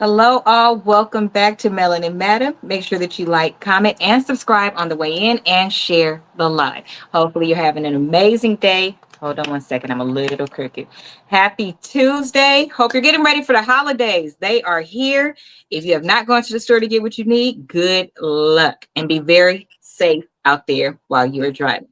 Hello, all. Welcome back to Melanin Madam. Make sure that you like, comment, and subscribe on the way in and share the live. Hopefully, you're having an amazing day. Hold on one second. I'm a little crooked. Happy Tuesday. Hope you're getting ready for the holidays. They are here. If you have not gone to the store to get what you need, good luck and be very safe out there while you are driving.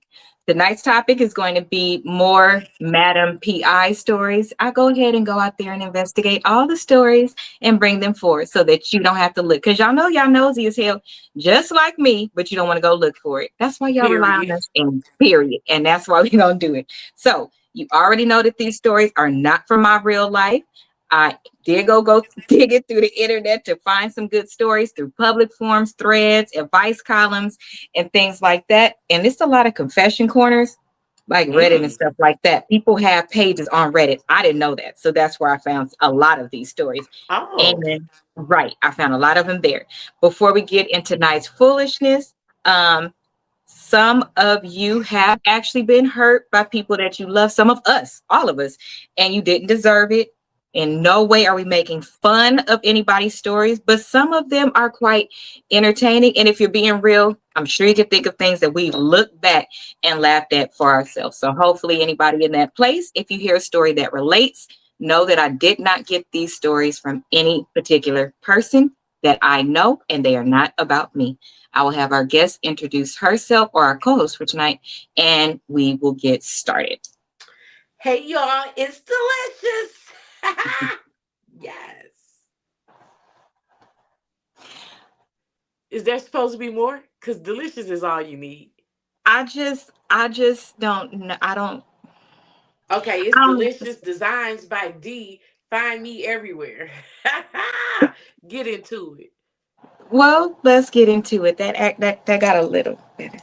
Tonight's topic is going to be more Madame P.I stories. I go ahead and go out there and investigate all the stories and bring them forward so that you don't have to look. Because y'all know y'all nosy as hell, just like me, but you don't want to go look for it. That's why y'all rely on Period. us, and period. And that's why we're going to do it. So you already know that these stories are not from my real life. I did go digging through the internet to find some good stories through public forums, threads, advice columns, and things like that. And it's a lot of confession corners, like Reddit and Mm. stuff like that. People have pages on Reddit. I didn't know that. So that's where I found a lot of these stories. Oh. And right, I found a lot of them there. Before we get into tonight's foolishness, some of you have actually been hurt by people that you love, some of us, all of us, and you didn't deserve it. In no way are we making fun of anybody's stories, but some of them are quite entertaining. And if you're being real, I'm sure you can think of things that we've looked back and laughed at for ourselves. So hopefully anybody in that place, if you hear a story that relates, know that I did not get these stories from any particular person that I know, and they are not about me. I will have our guest introduce herself, or our co-host for tonight, and we will get started. Hey y'all, it's delicious. Yes. Is there supposed to be more? Because delicious is all you need. I just don't know. Okay, it's I don't, delicious designs by D. Find me everywhere. Get into it. well, let's get into it. That got a little better.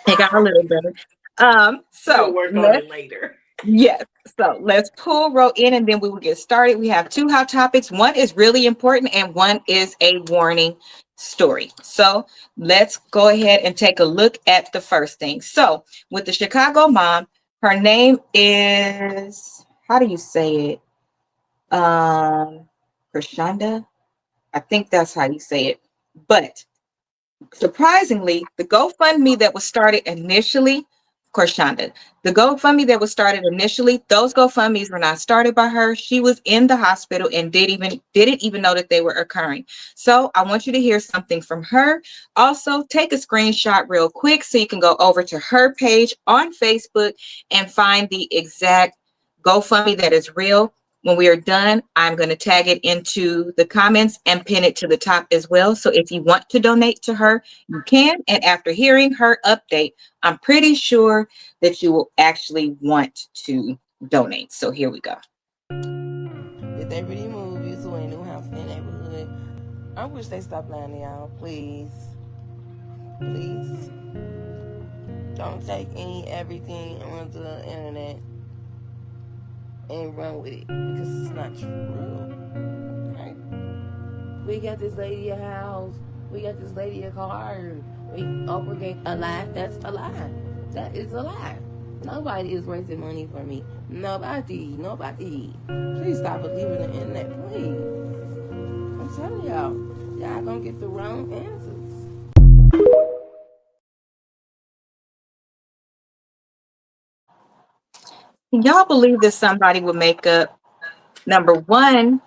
It got a little better. We'll So work on let's it later. Yes. So let's pull row in and then we will get started. We have two hot topics. One is really important and one is a warning story. So let's go ahead and take a look at the first thing. So with the Chicago mom, her name is, how do you say it? Krishanda. I think that's how you say it. But surprisingly, the GoFundMe that was started initially, of course, Shonda, the GoFundMe that was started initially, those GoFundMes were not started by her. She was in the hospital and didn't even know that they were occurring. So I want you to hear something from her. Also, take a screenshot real quick so you can go over to her page on Facebook and find the exact GoFundMe that is real. When we are done, I'm going to tag it into the comments and pin it to the top as well. So if you want to donate to her, you can. And after hearing her update, I'm pretty sure that you will actually want to donate. So here we go. If they really move you to a new house in the neighborhood, I wish they stop lying to y'all. Please. Please. Don't take everything onto the internet and run with it because it's not true. Okay? We got this lady a house. We got this lady a car. We operate a lie. That's a lie. That is a lie. Nobody is raising money for me. Nobody. Please stop believing the internet, please. I'm telling y'all gonna get the wrong answers. Can y'all believe that somebody would make up, number one,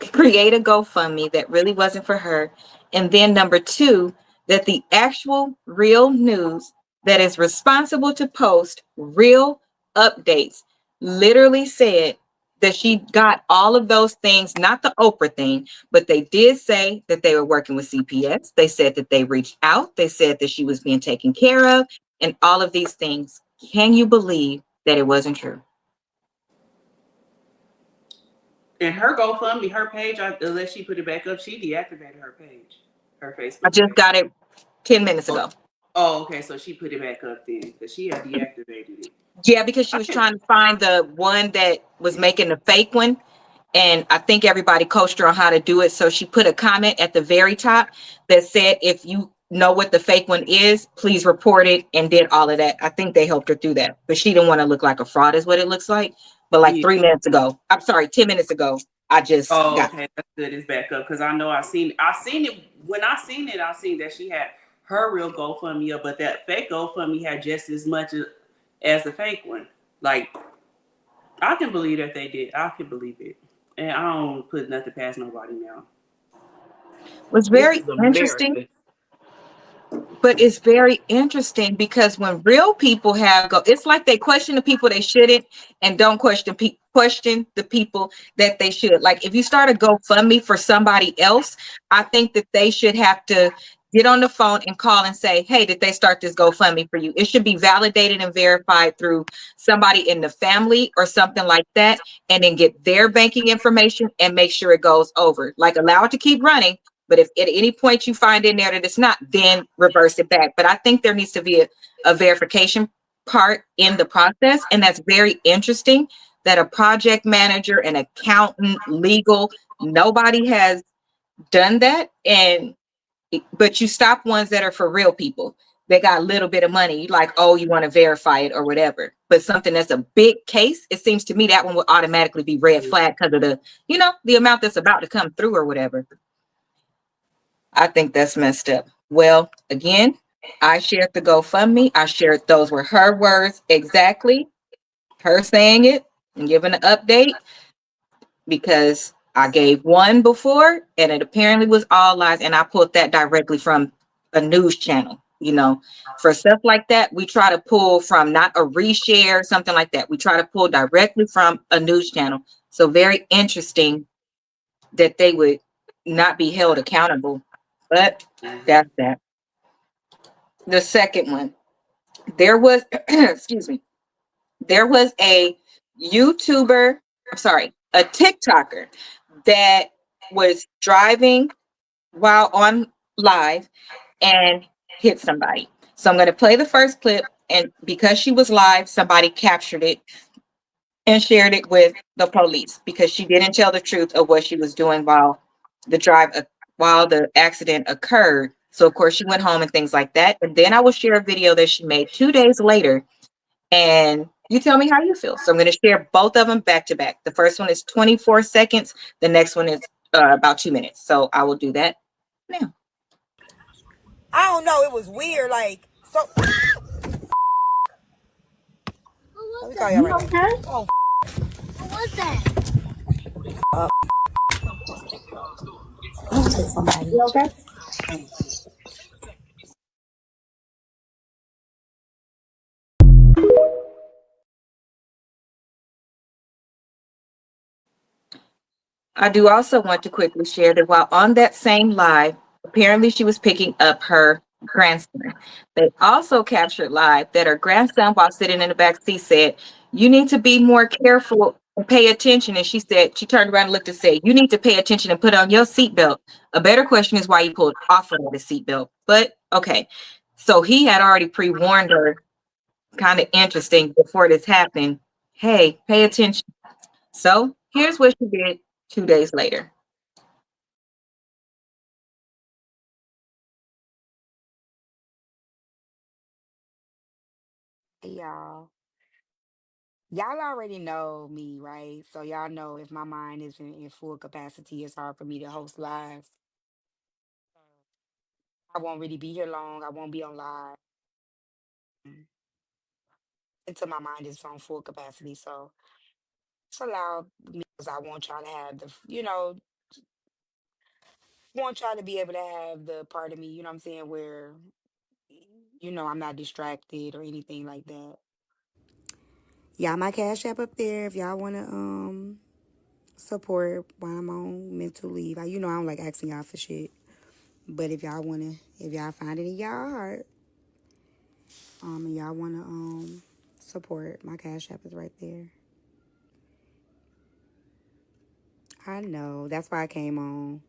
create a GoFundMe that really wasn't for her? And then number two, that the actual real news that is responsible to post real updates literally said that she got all of those things, not the Oprah thing, but they did say that they were working with CPS. They said that they reached out. They said that she was being taken care of and all of these things. Can you believe that it wasn't true? And her GoFundMe, her page, unless she put it back up, she deactivated her page, her I Facebook just page. got it 10 minutes Oh, ago. oh, okay. So she put it back up then because she had deactivated it. Yeah, because she I was can, trying to find the one that was making the fake one. And I think everybody coached her on how to do it. So she put a comment at the very top that said, if you know what the fake one is, please report it, and did all of that. I think they helped her through that. But she didn't want to look like a fraud, is what it looks like. But like yeah. 3 minutes ago, I'm sorry, 10 minutes ago, I just Oh, got. okay, that's good. It's back up because I know I seen it when I seen it. I seen that she had her real GoFundMe up, but that fake GoFundMe had just as much as the fake one. Like I can believe that they did. I can believe it, and I don't put nothing past nobody now. Was This very is interesting. America. But it's very interesting because when real people have go, it's like they question the people they shouldn't, and don't question the people that they should. Like if you start a GoFundMe for somebody else, I think that they should have to get on the phone and call and say, "Hey, did they start this GoFundMe for you?" It should be validated and verified through somebody in the family or something like that, and then get their banking information and make sure it goes over. Like allow it to keep running, but if at any point you find in there that it's not, then reverse it back. But I think there needs to be a verification part in the process. And that's very interesting that a project manager, an accountant, legal, nobody has done that. But you stop ones that are for real people. They got a little bit of money. You like, oh, you want to verify it or whatever. But something that's a big case, it seems to me that one would automatically be red flag because of the amount that's about to come through or whatever. I think that's messed up. Well, again, I shared the GoFundMe. I shared those were her words exactly, her saying it and giving an update because I gave one before and it apparently was all lies. And I pulled that directly from a news channel. For stuff like that, we try to pull from not a reshare, something like that. We try to pull directly from a news channel. So very interesting that they would not be held accountable. But that's that. The second one, there was, excuse me, there was a YouTuber, I'm sorry, a TikToker that was driving while on live and hit somebody. So I'm going to play the first clip. And because she was live, somebody captured it and shared it with the police because she didn't tell the truth of what she was doing while the accident occurred. So of course she went home and things like that. And then I will share a video that she made 2 days later, and you tell me how you feel. So I'm going to share both of them back to back. The first one is 24 seconds. The next one is about 2 minutes. So I will do that now. I don't know. It was weird. Like, so. Let me call you right now. Oh, what was that? I'm gonna take somebody. You okay? I do also want to quickly share that while on that same live, apparently she was picking up her grandson. They also captured live that her grandson, while sitting in the back seat, said, "You need to be more careful and pay attention." And she turned around and looked and said, "You need to pay attention and put on your seatbelt." A better question is why you pulled off of the seatbelt. But okay. So he had already pre-warned her, kind of interesting, before this happened. Hey, pay attention. So here's what she did 2 days later. Hey, y'all already know me, right? So y'all know if my mind isn't in full capacity, it's hard for me to host live. I won't really be here long. I won't be on live until my mind is on full capacity. So it's allowed me because I want y'all to have want y'all to be able to have the part of me, you know what I'm saying, where I'm not distracted or anything like that. Y'all, my cash app up there if y'all wanna support while I'm on mental leave. I don't like asking y'all for shit. But if y'all find it in y'all heart, and y'all wanna support, my cash app is right there. I know. That's why I came on.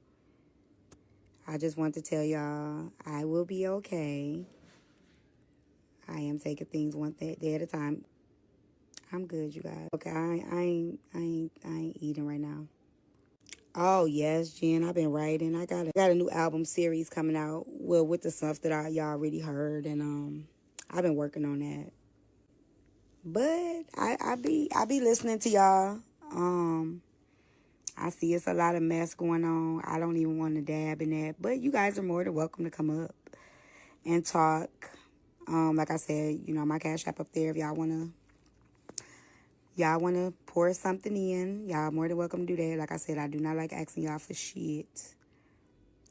I just want to tell y'all I will be okay. I am taking things one day at a time. I'm good, you guys. Okay, I ain't eating right now. Oh yes, Jen, I've been writing. I got a new album series coming out. Well, with the stuff that y'all already heard, and I've been working on that. But I be listening to y'all. I see it's a lot of mess going on. I don't even want to dab in that. But you guys are more than welcome to come up and talk. Like I said, my Cash App up there if y'all wanna pour something in. Y'all more than welcome to do that. Like I said, I do not like asking y'all for shit.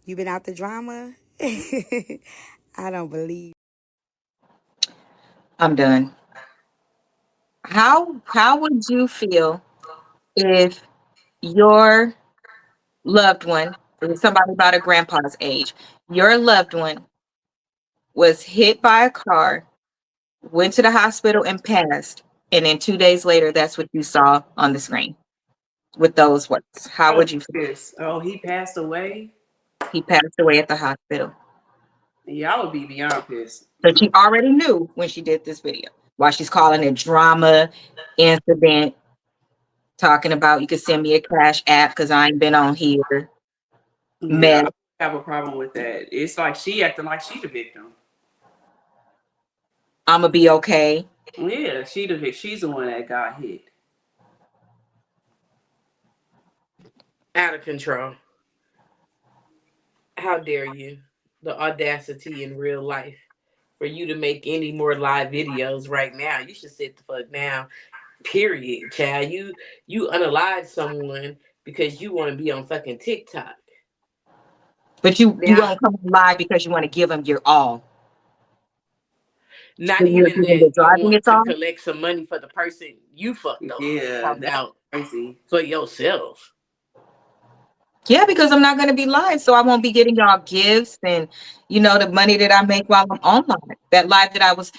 You been out the drama? I don't believe. I'm done. How would you feel if your loved one, it was somebody about a grandpa's age, your loved one was hit by a car, went to the hospital and passed, and then 2 days later, that's what you saw on the screen with those words? How Oh, would you feel? yes. Oh, he passed away. He passed away at the hospital. Y'all would be beyond pissed. So she already knew when she did this video. Why she's calling it drama, incident, talking about you can send me a cash app because I ain't been on here. Yeah, Mess. I have a problem with that. It's like she acting like she the victim. I'ma be okay. Yeah, she's the one that got hit. Out of control. How dare you? The audacity in real life for you to make any more live videos right now. You should sit the fuck down. Period, child. You unalive someone because you want to be on fucking TikTok. But you Now, won't come live because you want to give them your all. not So you're even giving the that you driving want its to all. collect some money for the person you fucked over. Yeah, Talk that's about crazy. for yourself. Yeah, because I'm not going to be live, so I won't be getting y'all gifts and the money that I make while I'm online. That live that I was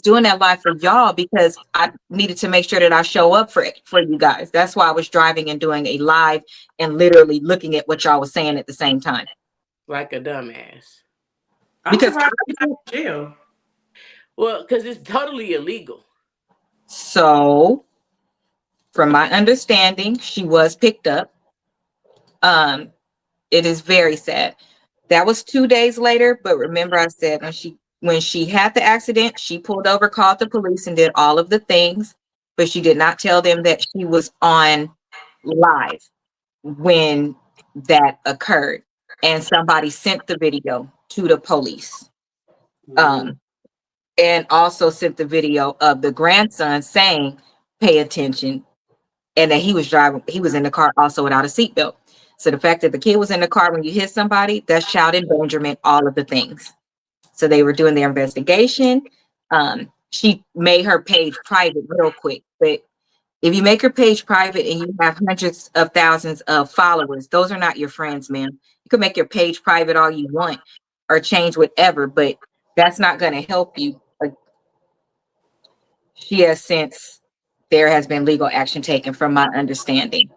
doing that live for y'all because I needed to make sure that I show up for you guys. That's why I was driving and doing a live and literally looking at what y'all was saying at the same time. Like a dumbass. I'm Because surprised he's not in jail. Well, because it's totally illegal. so from my understanding, she was picked up. Um, it is very sad. That was 2 days later, but remember I said when she had the accident, she pulled over, called the police, and did all of the things, but she did not tell them that she was on live when that occurred. And somebody sent the video to the police. Mm-hmm. Um, and also sent the video of the grandson saying, pay attention, and that he was in the car also without a seatbelt. So the fact that the kid was in the car when you hit somebody, that's child endangerment, all of the things. So they were doing their investigation. She made her page private real quick, but if you make your page private and you have hundreds of thousands of followers, those are not your friends, man. You can make your page private all you want or change whatever, but that's not going to help you. She has since there has been legal action taken from my understanding.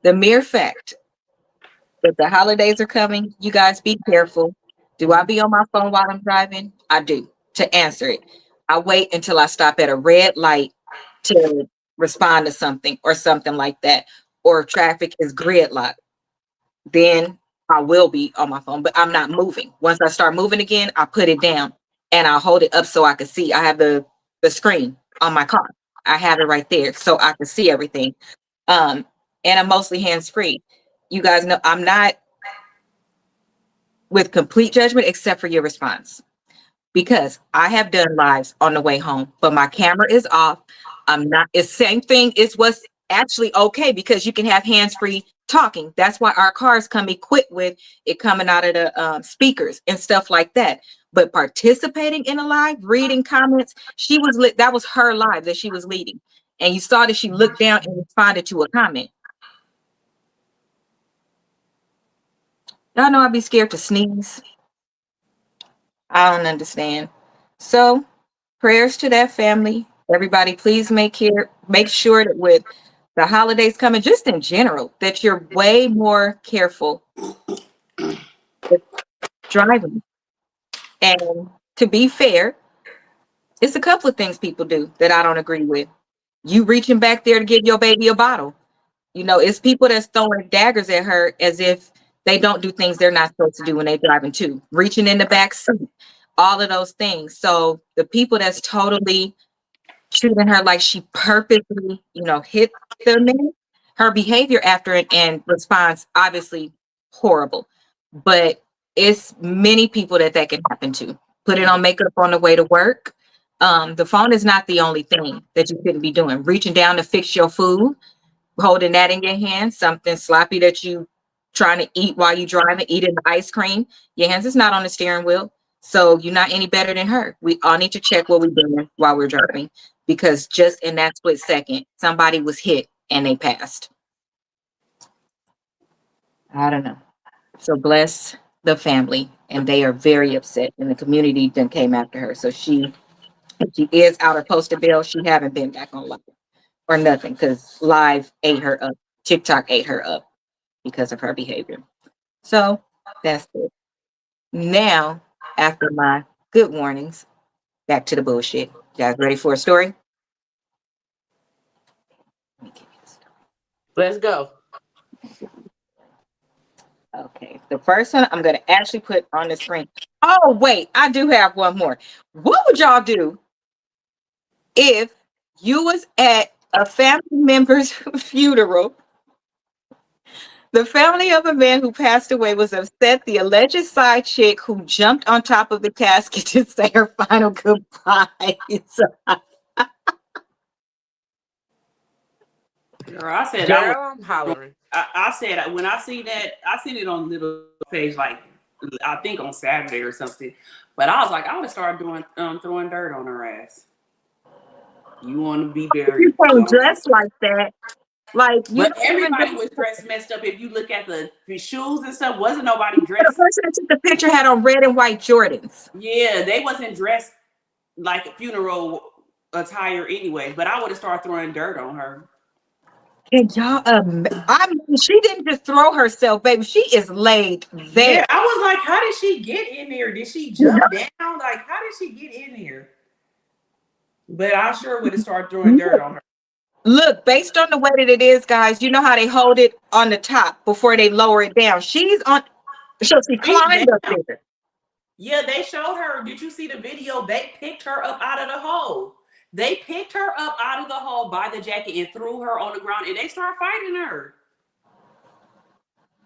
The mere fact that the holidays are coming, you guys be careful. Do I be on my phone while I'm driving? I do, to answer it. I wait until I stop at a red light to respond to something or something like that. Or if traffic is gridlocked, then I will be on my phone, but I'm not moving. Once I start moving again, I put it down and I hold it up so I can see. I have the screen on my car. I have it right there so I can see everything. Um, and I'm mostly hands-free. You guys know I'm not with complete judgment except for your response. Because I have done lives on the way home, but my camera is off. I'm not, it's same thing. It's what's actually okay because you can have hands-free talking. That's why our cars come equipped with it coming out of the speakers and stuff like that. But participating in a live, reading comments, that was her live that she was leading. And you saw that she looked down and responded to a comment. Y'all know I'd be scared to sneeze. I don't understand. So prayers to that family. Everybody, please make sure that with the holidays coming, just in general, that you're way more careful with driving. And to be fair, it's a couple of things people do that I don't agree with. You reaching back there to give your baby a bottle. It's people that's throwing daggers at her as if they don't do things they're not supposed to do when they're driving too. Reaching in the back seat, all of those things. So the people that's totally treating her like she purposely, hit the man, Her behavior after it and response, obviously horrible, but it's many people that can happen to. Put it on makeup on the way to work. The phone is not the only thing that you shouldn't be doing. Reaching down to fix your food, holding that in your hand, something sloppy that you trying to eat while you driving, eating the ice cream. Your hands is not on the steering wheel. So you're not any better than her. We all need to check what we're doing while we're driving, because just in that split second, somebody was hit and they passed. I don't know. So bless the family. And they are very upset. And the community then came after her. So she is out of poster bill. She haven't been back on live or nothing, because live ate her up. TikTok ate her up because of her behavior. So that's it. Now, after my good warnings, back to the bullshit. You guys ready for a story? Let me give you the story. Let's go. Okay, the first one I'm going to actually put on the screen. Oh, wait, I do have one more. What would y'all do if you was at a family member's funeral? The family of a man who passed away was upset the alleged side chick who jumped on top of the casket to say her final goodbyes. Girl, I said I would. Girl, I'm hollering. I said when I see that, I seen it on little page, like I think on Saturday or something. But I was like, I would have started doing throwing dirt on her ass. You want to be buried? You can't dress like that. Like, you But don't even everybody dress. was dressed messed up. If you look at the shoes and stuff, wasn't nobody The dressed. person that took the picture had on red and white Jordans. Yeah, they wasn't dressed like a funeral attire anyway. But I would have started throwing dirt on her. And y'all, I mean, she didn't just throw herself, baby. She is laid there. Yeah, I was like, how did she get in there? Did she jump down? Like, how did she get in there? But I sure would have started throwing dirt on her. Look, based on the way that it is, guys, you know how they hold it on the top before they lower it down. She's on, so she climbed up there. Yeah, they showed her. Did you see the video? They picked her up out of the hole. They picked her up out of the hole by the jacket and threw her on the ground, and they started fighting her.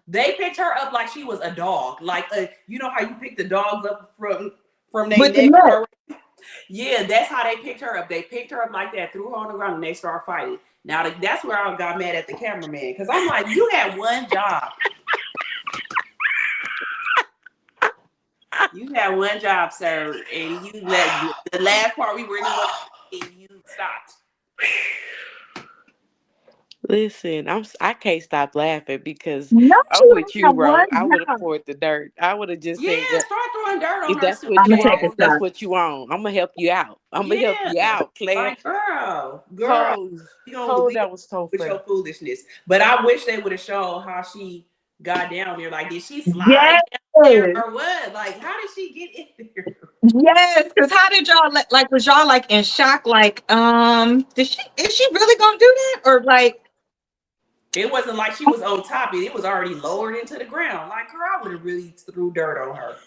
They picked her up like she was a dog. Like, you know how you pick the dogs up from their neck? Yeah, that's how they picked her up. They picked her up like that, threw her on the ground, and they started fighting. Now, that's where I got mad at the cameraman, because I'm like, you had one job. You had one job, sir, and you let the last part we really wanted, and you stopped. Listen, I can't stop laughing because No, I'm with you, bro. one I would have job. poured the dirt. I would have just said, Yeah, start throwing dirt on if her. that's what I'ma you take a on, that's shot. what you on. I'm gonna help you out. I'm gonna help you out, player. Like, girl, Oh, that was so with funny. your foolishness. But I wish they would have shown how she got down there. Like, did she slide down there or what? Like, how did she get in there? Yes, because how did y'all like? Was y'all like in shock? Like, is she really gonna do that, or like? It wasn't like she was on top of it. It was already lowered into the ground. Like, girl, I would have really threw dirt on her.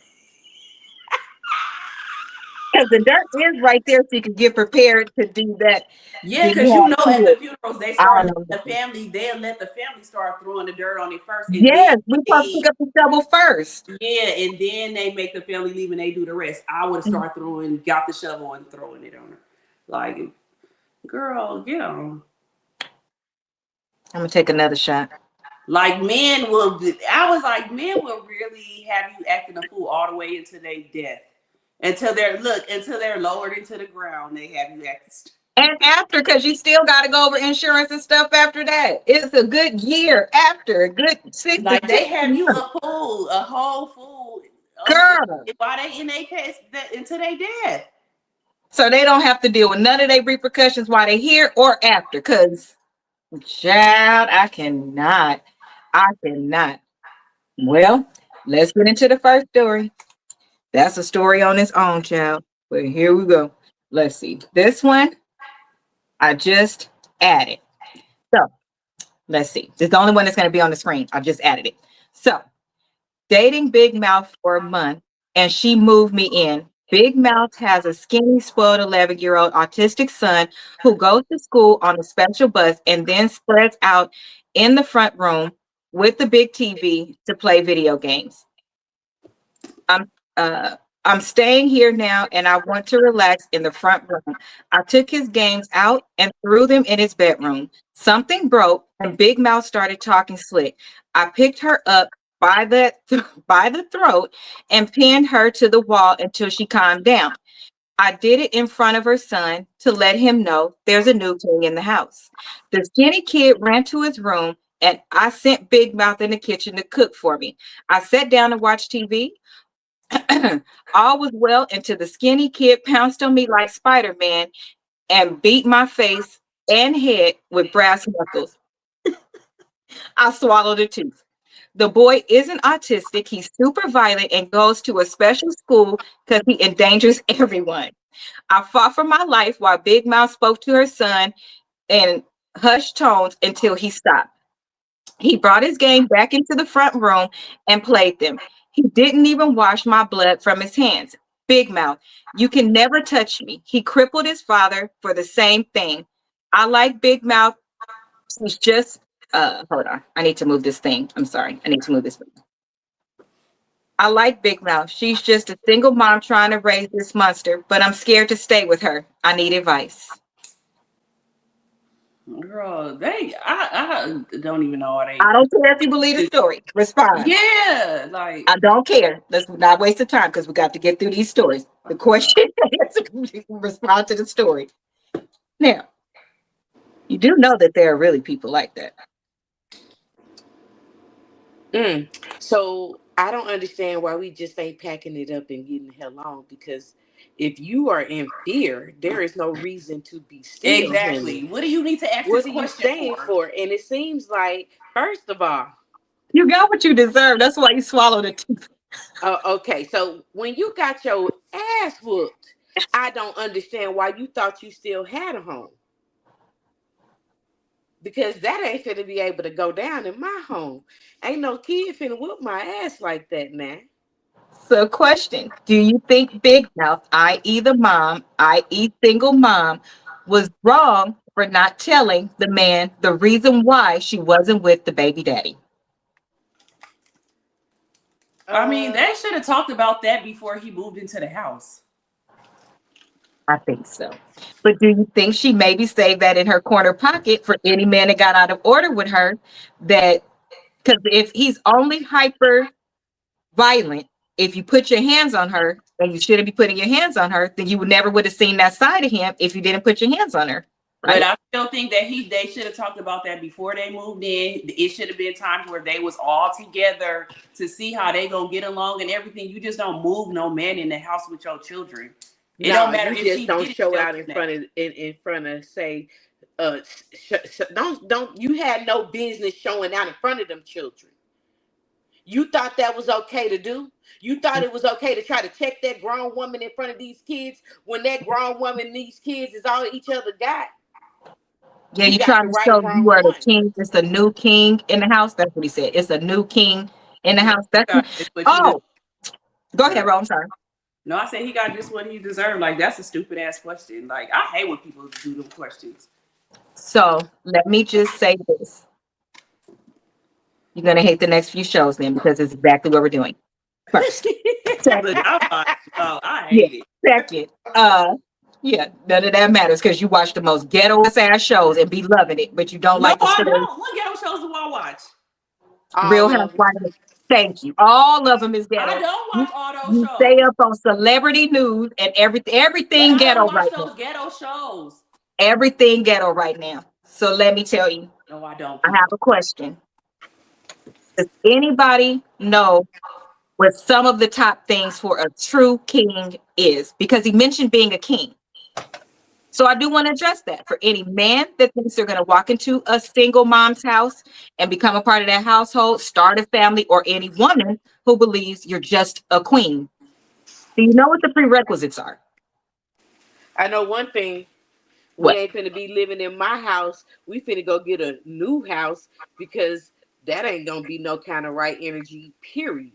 Because the dirt is right there, so you can get prepared to do that. Yeah, because you know at the funerals they start the family. They'll let the family start throwing the dirt on it first. And yes, we supposed to pick up the shovel first. Yeah, and then they make the family leave and they do the rest. I would have started got the shovel and throwing it on her. Like, girl, get on. I'm gonna take another shot. Like, men will really have you acting a fool all the way into their death. Until they're lowered into the ground, they have you acting. And after, because you still got to go over insurance and stuff after that. It's a good year after, a good 6 Like, to they have you years. a whole fool. Girl. Why they in their case until they dead. So they don't have to deal with none of their repercussions while they're here or after. Because, child, I cannot. Well, let's get into the first story. That's a story on its own, child. But here we go. Let's see. This one, I just added. So, let's see. This is the only one that's going to be on the screen. I just added it. So, dating Big Mouth for a month, and she moved me in. Big Mouth has a skinny, spoiled 11-year-old autistic son who goes to school on a special bus and then spreads out in the front room with the big TV to play video games. I'm uh I'm staying here now and I want to relax in the front room. I took his games out and threw them in his bedroom. Something broke and Big Mouth started talking slick. I picked her up by the by the throat and pinned her to the wall until she calmed down. I did it in front of her son to let him know there's a new king in the house. The skinny kid ran to his room and I sent Big Mouth in the kitchen to cook for me. I sat down to watch TV. All was well until the skinny kid pounced on me like Spider-Man and beat my face and head with brass knuckles. I swallowed a tooth. The boy isn't autistic. He's super violent and goes to a special school because he endangers everyone. I fought for my life while Big Mouth spoke to her son in hushed tones until he stopped. He brought his game back into the front room and played them. He didn't even wash my blood from his hands. Big Mouth, you can never touch me. He crippled his father for the same thing. I like Big Mouth. He's just, hold on. I need to move this thing. I'm sorry. I need to move this thing. I like Big Mouth. She's just a single mom trying to raise this monster, but I'm scared to stay with her. I need advice. Girl, I don't even know what they. I don't care if you believe the story. Respond. Yeah, like I don't care. Let's not waste the time because we got to get through these stories. The question is respond to the story. Now, you do know that there are really people like that. So I don't understand why we just ain't packing it up and getting the hell on, because if you are in fear, there is no reason to be still. exactly. Honey. What do you need to ask What this are you question staying for? for? And it seems like, first of all, You got what you deserve. That's why you swallowed it. okay, so when you got your ass whooped, I don't understand why you thought you still had a home. Because that ain't finna be able to go down in my home. Ain't no kid finna whoop my ass like that, man. So, question: do you think Big Mouth, i.e., the mom, i.e., single mom, was wrong for not telling the man the reason why she wasn't with the baby daddy? I mean, Uh, they should have talked about that before he moved into the house. I think so. But do you think she maybe saved that in her corner pocket for any man that got out of order with her? That because if he's only hyper violent, if you put your hands on her and you shouldn't be putting your hands on her, then you would never would have seen that side of him if you didn't put your hands on her. But Right? I still think that they should have talked about that before they moved in. It should have been times where they was all together to see how they gonna get along and everything. You just don't move no man in the house with your children. It no, don't matter you if just she don't didn't show tell out him in that. front of in front of say, don't you had no business showing out in front of them children. You thought that was okay to do? You thought it was okay to try to check that grown woman in front of these kids when that grown woman and these kids is all each other got? Yeah, You you got trying the to right show you wrong are the one. king. It's a new king in the house. That's what he said. It's a new king in the Yeah, house. That's it's what he oh, go ahead, deserved. Ro. I'm sorry. No, I said he got just what he deserved. Like that's a stupid ass question. Like I hate when people do them questions. So let me just say this. You're gonna hate the next few shows then because it's exactly what we're doing. First. Look, Second. I'm like, oh, I Yeah. hate it. Second. Yeah, none of that matters because you watch the most ghetto ass shows and be loving it, but you don't No, like the I story. don't. What ghetto shows do I watch? Real All of them. Housewives. Thank you. All of them is I ghetto. don't You, watch all those you stay shows. up on celebrity news and But everything I don't ghetto watch right now. those ghetto shows. Everything ghetto right now. So let me tell you, No, I don't, I have people. a question. Does anybody know what some of the top things for a true king is? Because he mentioned being a king. So I do want to address that for any man that thinks they're going to walk into a single mom's house and become a part of that household, start a family, or any woman who believes you're just a queen. Do you know what the prerequisites are? I know one thing. We What? ain't finna be living in my house. We finna go get a new house because that ain't gonna be no kind of right energy, period.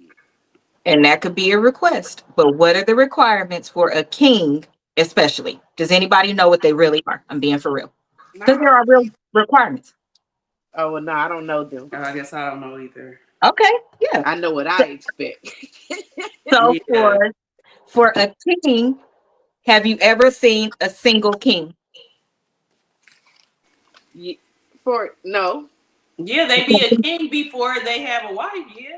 And that could be a request. But what are the requirements for a king, especially? Does anybody know what they really are? I'm being for real. Because there No. are real requirements. Oh well, no, I don't know them. I guess I don't know either. Okay, yeah. I know what I expect. So Yeah. for a king, have you ever seen a single king? For no, Yeah, they be a king before they have a wife, yeah.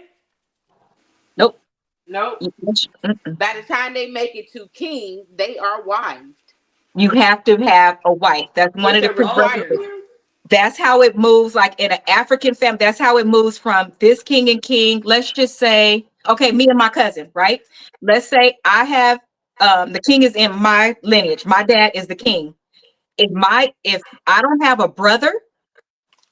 Nope. no. Mm-mm. By the time they make it to king, they are wived. You have to have a wife. That's one of It's the a Oh, do prerequisites. requirement. you? That's how it moves, like in an African family. That's how it moves from this king and king. Let's just say, okay, me and my cousin, right? Let's say I have the king is in my lineage. My dad is the king. If I don't have a brother,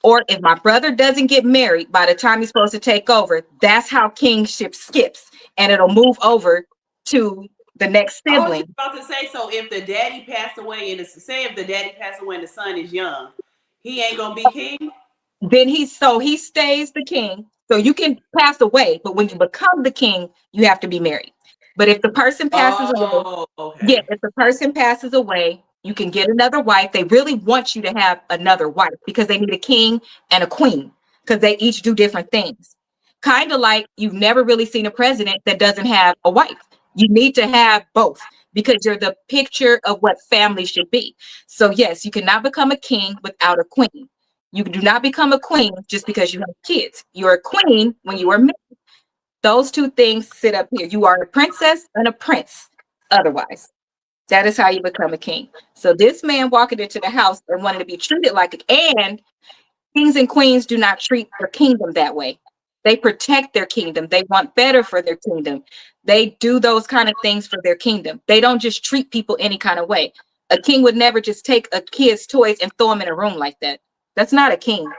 or if my brother doesn't get married by the time he's supposed to take over, that's how kingship skips, and it'll move over to the next I was just sibling. about to say, so if the daddy passed away and say if the daddy passed away and the son is young, he ain't gonna be king? Then he stays the king. So you can pass away, but when you become the king, you have to be married. But if the person passes away, Oh, yeah, okay. if the person passes away, you can get another wife. They really want you to have another wife because they need a king and a queen because they each do different things. Kind of like you've never really seen a president that doesn't have a wife. You need to have both because you're the picture of what family should be. So, yes, you cannot become a king without a queen. You do not become a queen just because you have kids. You're a queen when you are married. Those two things sit up here. You are a princess and a prince otherwise. That is how you become a king. So this man walking into the house and wanting to be treated like and kings and queens do not treat their kingdom that way. They protect their kingdom. They want better for their kingdom. They do those kind of things for their kingdom. They don't just treat people any kind of way. A king would never just take a kid's toys and throw them in a room like that. That's not a king.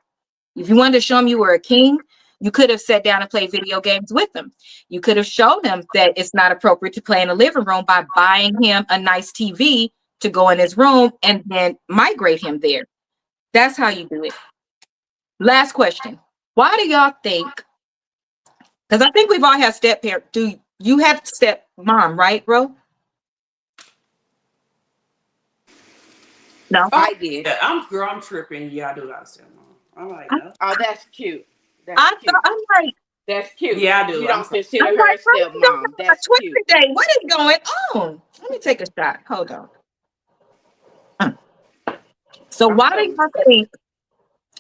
If you wanted to show him you were a king, you could have sat down and played video games with him. You could have shown him that it's not appropriate to play in the living room by buying him a nice TV to go in his room and then migrate him there. That's how you do it. Last question. Why do y'all think? Because I think we've all had step parent. Do you have step mom, right, bro? No. Oh, I did. yeah, I'm tripping. Yeah, I do got a stepmom. I'm like, I, no. Oh, that's cute. That's I cute. thought That's cute. Yeah, I You do. I'm don't sorry. consider I'm her a like, bro, you don't stepmom. have a That's cute. Twitter day. What is going on? Let me take a shot. Hold on. So I'm why do telling y'all think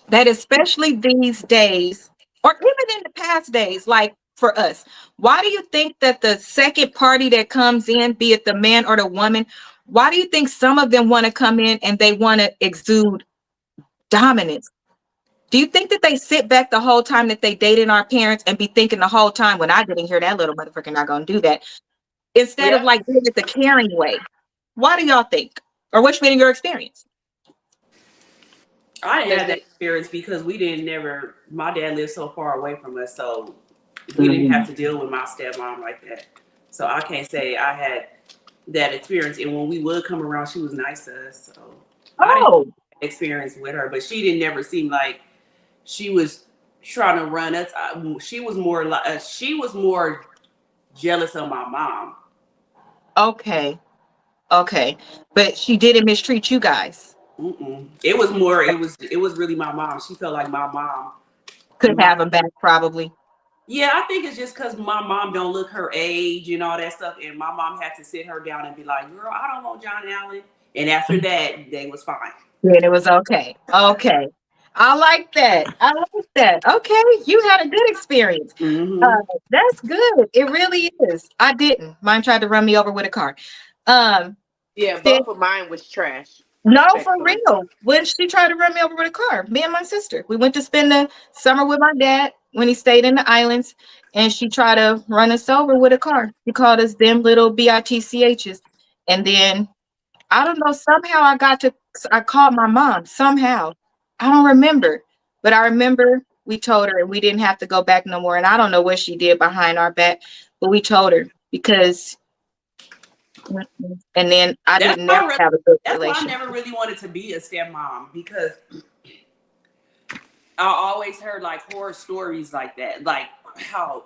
that especially these days, or even in the past days, like for us, why do you think that the second party that comes in, be it the man or the woman, why do you think some of them want to come in and they want to exude dominance? Do you think that they sit back the whole time that they dated our parents and be thinking the whole time, when I didn't hear that little motherfucker not gonna do that, you. instead of Yep. like doing it the caring way? Why do y'all think? Or what's been your experience? I didn't Cause have that they, experience because we didn't never. My dad lived so far away from us, so we didn't have Mhm. to deal with my stepmom like that. So I can't say I had that experience. And when we would come around, she was nice to us. So I didn't Oh, have experience with her, but she didn't never seem like she was trying to run us. She was more like she was more jealous of my mom. okay. Okay. But she didn't mistreat you guys. Mm-mm. It was more. It was really my mom. She felt like my mom. Could My have them back probably. Yeah, I think it's just because my mom don't look her age and all that stuff, and my mom had to sit her down and be like, "Girl, I don't want John Allen." And after that, they was fine. Then it was okay. Okay. I like that. I like that. Okay. You had a good experience. Uh, Mm-hmm. that's good. It really is. I didn't. Mine tried to run me over with a car. Um, yeah, then, both of mine was trash. no, for Respectfully. real. When she tried to run me over with a car, me and my sister, we went to spend the summer with my dad when he stayed in the islands, and she tried to run us over with a car. She called us them little bitchs. And then I don't know. Somehow I called my mom. Somehow. I don't remember. But I remember we told her and we didn't have to go back no more. And I don't know what she did behind our back, but we told her because, and then I That's didn't why. never have a good That's why I relationship. never really wanted to be a stepmom because I always heard like horror stories like that, like how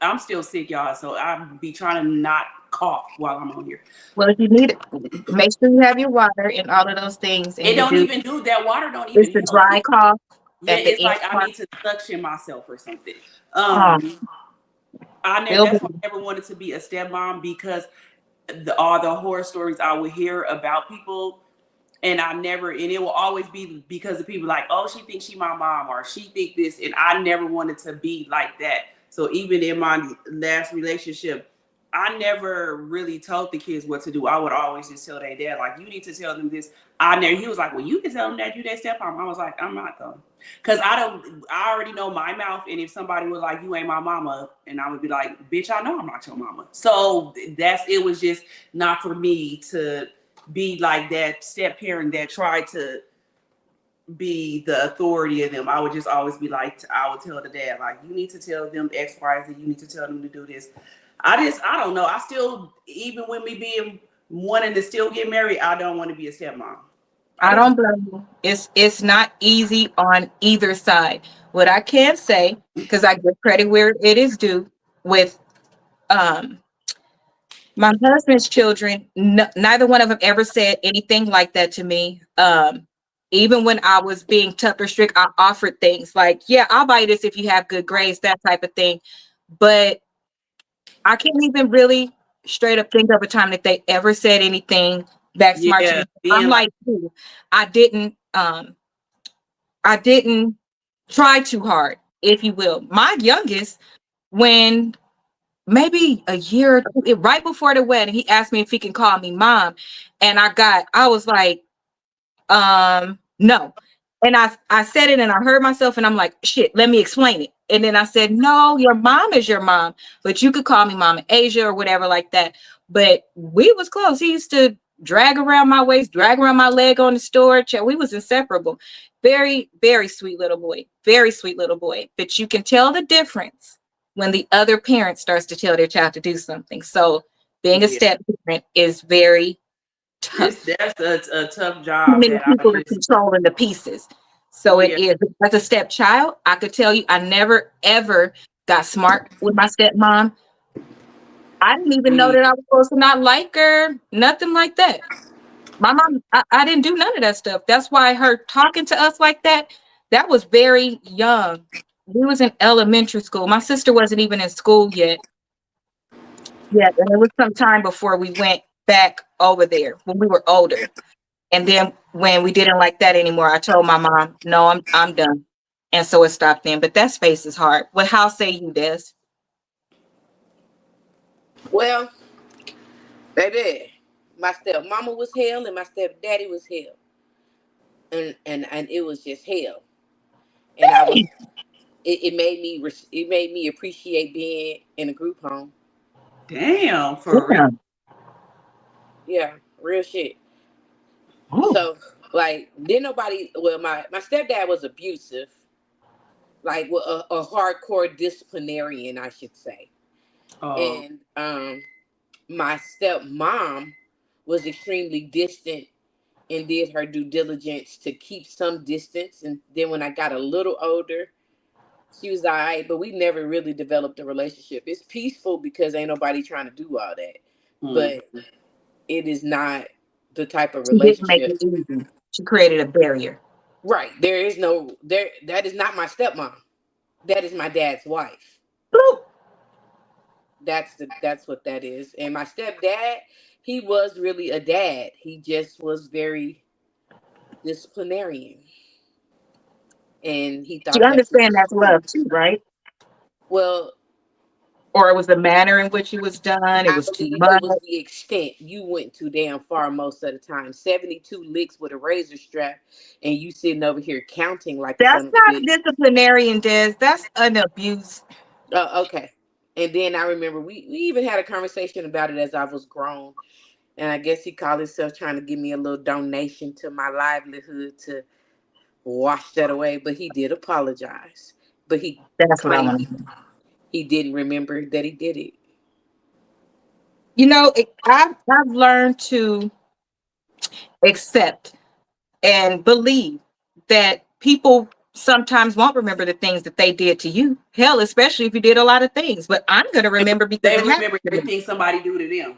I'm still sick, y'all. So I be trying to not cough while I'm on here. Well, if you need it, make sure you have your water and all of those things. It And you don't do, even do that. Water don't it's even the help. dry cough. Yeah, at the it's end like I part. need to suction myself or something. Oh, feel That's why good. I never wanted to be a stepmom because all the horror stories I would hear about people, and it will always be because of people like, oh, she thinks she my mom or she think this, and I never wanted to be like that. So even in my last relationship, I never really told the kids what to do. I would always just tell their dad, like, you need to tell them this. He was like, well, you can tell them that you their stepmom. I was like, I'm not though. Cause I already know my mouth. And if somebody was like, you ain't my mama, and I would be like, bitch, I know I'm not your mama. So it was just not for me to be like that step parent that tried to be the authority of them. I would just always be like, I would tell the dad, like, you need to tell them X, Y, Z, you need to tell them to do this. I don't know. I still, even with me being wanting to still get married, I don't want to be a stepmom. I I just, don't blame you. It's not easy on either side. What I can say, because I give credit where it is due, with um my husband's children, neither one of them ever said anything like that to me. Even when I was being tough or strict, I offered things like, yeah, I'll buy you this if you have good grades, that type of thing. But I can't even really straight up think of a time that they ever said anything back smart to yeah, me. I'm being like, like, "Ooh, I didn't I didn't try too hard, if you will." My youngest, when maybe a year or two, right before the wedding, he asked me if he can call me mom. And I was like, no. And I said it and I heard myself and I'm like, shit, let me explain it. And then I said, no, your mom is your mom, but you could call me Mama Asia or whatever like that. But we was close. He used to drag around my waist, drag around my leg on the storage. And we was inseparable. Very, very sweet little boy. Very sweet little boy. But you can tell the difference when the other parent starts to tell their child to do something. So being a yeah, step parent is very it's tough. that's a tough Too job many that I people are just, controlling the pieces. So it yeah, is. As a stepchild, I could tell you I never ever got smart with my stepmom. I didn't even know yeah. that I was supposed to not like her. Nothing like that. My mom, I didn't do none of that stuff. That's why her talking to us like that, that was very young. We was in elementary school. My sister wasn't even in school yet. Yeah, and it was some time before we went back over there when we were older. And then when we didn't like that anymore, I told my mom, no, I'm done. And so it stopped then. But that space is hard. Well, how say you, Des? Well, baby, my stepmama was hell and my stepdaddy was hell, and it was just hell. And I was it made me appreciate being in a group home. Damn, for real. Yeah. Yeah, real shit. Oh, So like, didn't nobody? Well, my stepdad was abusive, like well, a hardcore disciplinarian, I should say. Oh, And my stepmom was extremely distant and did her due diligence to keep some distance. And then when I got a little older, she was all right, but we never really developed a relationship. It's peaceful because ain't nobody trying to do all that, mm. but it is not the type of she didn't make relationship. it easy. She created a barrier. Right. There is no there. That is not my stepmom. That is my dad's wife. Bloop. That's what that is. And my stepdad, he was really a dad. He just was very disciplinarian, and he You thought that he understand was that's cool. love too, right? Well, Or it was the manner in which it was done. It I was too believe it much. was the extent. You went too damn far most of the time. 72 licks with a razor strap, and you sitting over here counting like a That's son of a not a bitch. disciplinarian, Des. That's an abuse. Okay. And then I remember we even had a conversation about it as I was grown. And I guess he called himself trying to give me a little donation to my livelihood to wash that away. But he did apologize. But he That's what I claimed want to hear. he didn't remember that he did it. You know, I've learned to accept and believe that people sometimes won't remember the things that they did to you. Hell, especially if you did a lot of things. But I'm going to remember because They it happened remember to me. everything somebody do to them.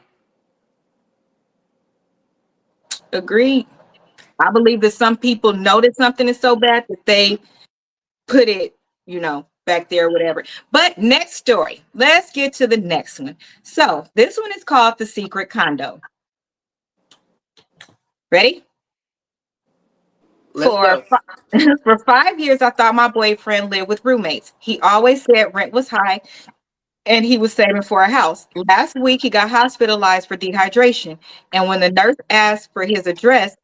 Agreed. I believe that some people know that something is so bad that they put it, back there, whatever. But next story. Let's get to the next one. So this one is called The Secret Condo. Ready? Let's For go. for 5 years, I thought my boyfriend lived with roommates. He always said rent was high and he was saving for a house. Last week, he got hospitalized for dehydration. And when the nurse asked for his address,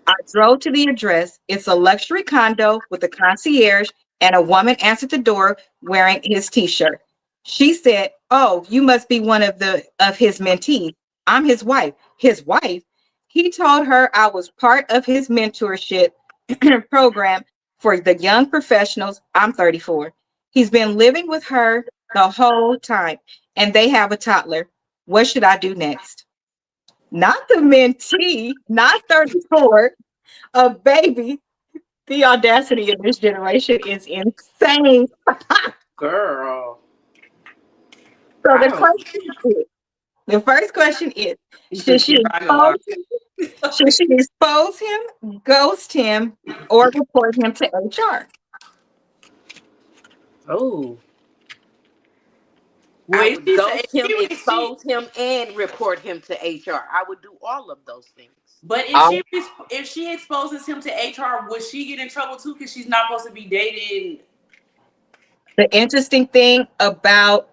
I drove to the address. It's a luxury condo with a concierge, and a woman answered the door wearing his t-shirt. She said, "Oh, you must be one of his mentees. I'm his wife." His wife? He told her I was part of his mentorship program for the young professionals. I'm 34. He's been living with her the whole time, and they have a toddler. What should I do next? Not the mentee, not 34, a baby. The audacity of this generation is insane. Girl, So I don't. the first question is, should she You're not gonna lie. expose him? Should she expose him, ghost him, or report him to HR? Oh, Well, I if would she said, ghost him, if she, expose him, and report him to HR. I would do all of those things. but Um, if she exposes him to HR, would she get in trouble too? Because she's not supposed to be dating. the interesting thing about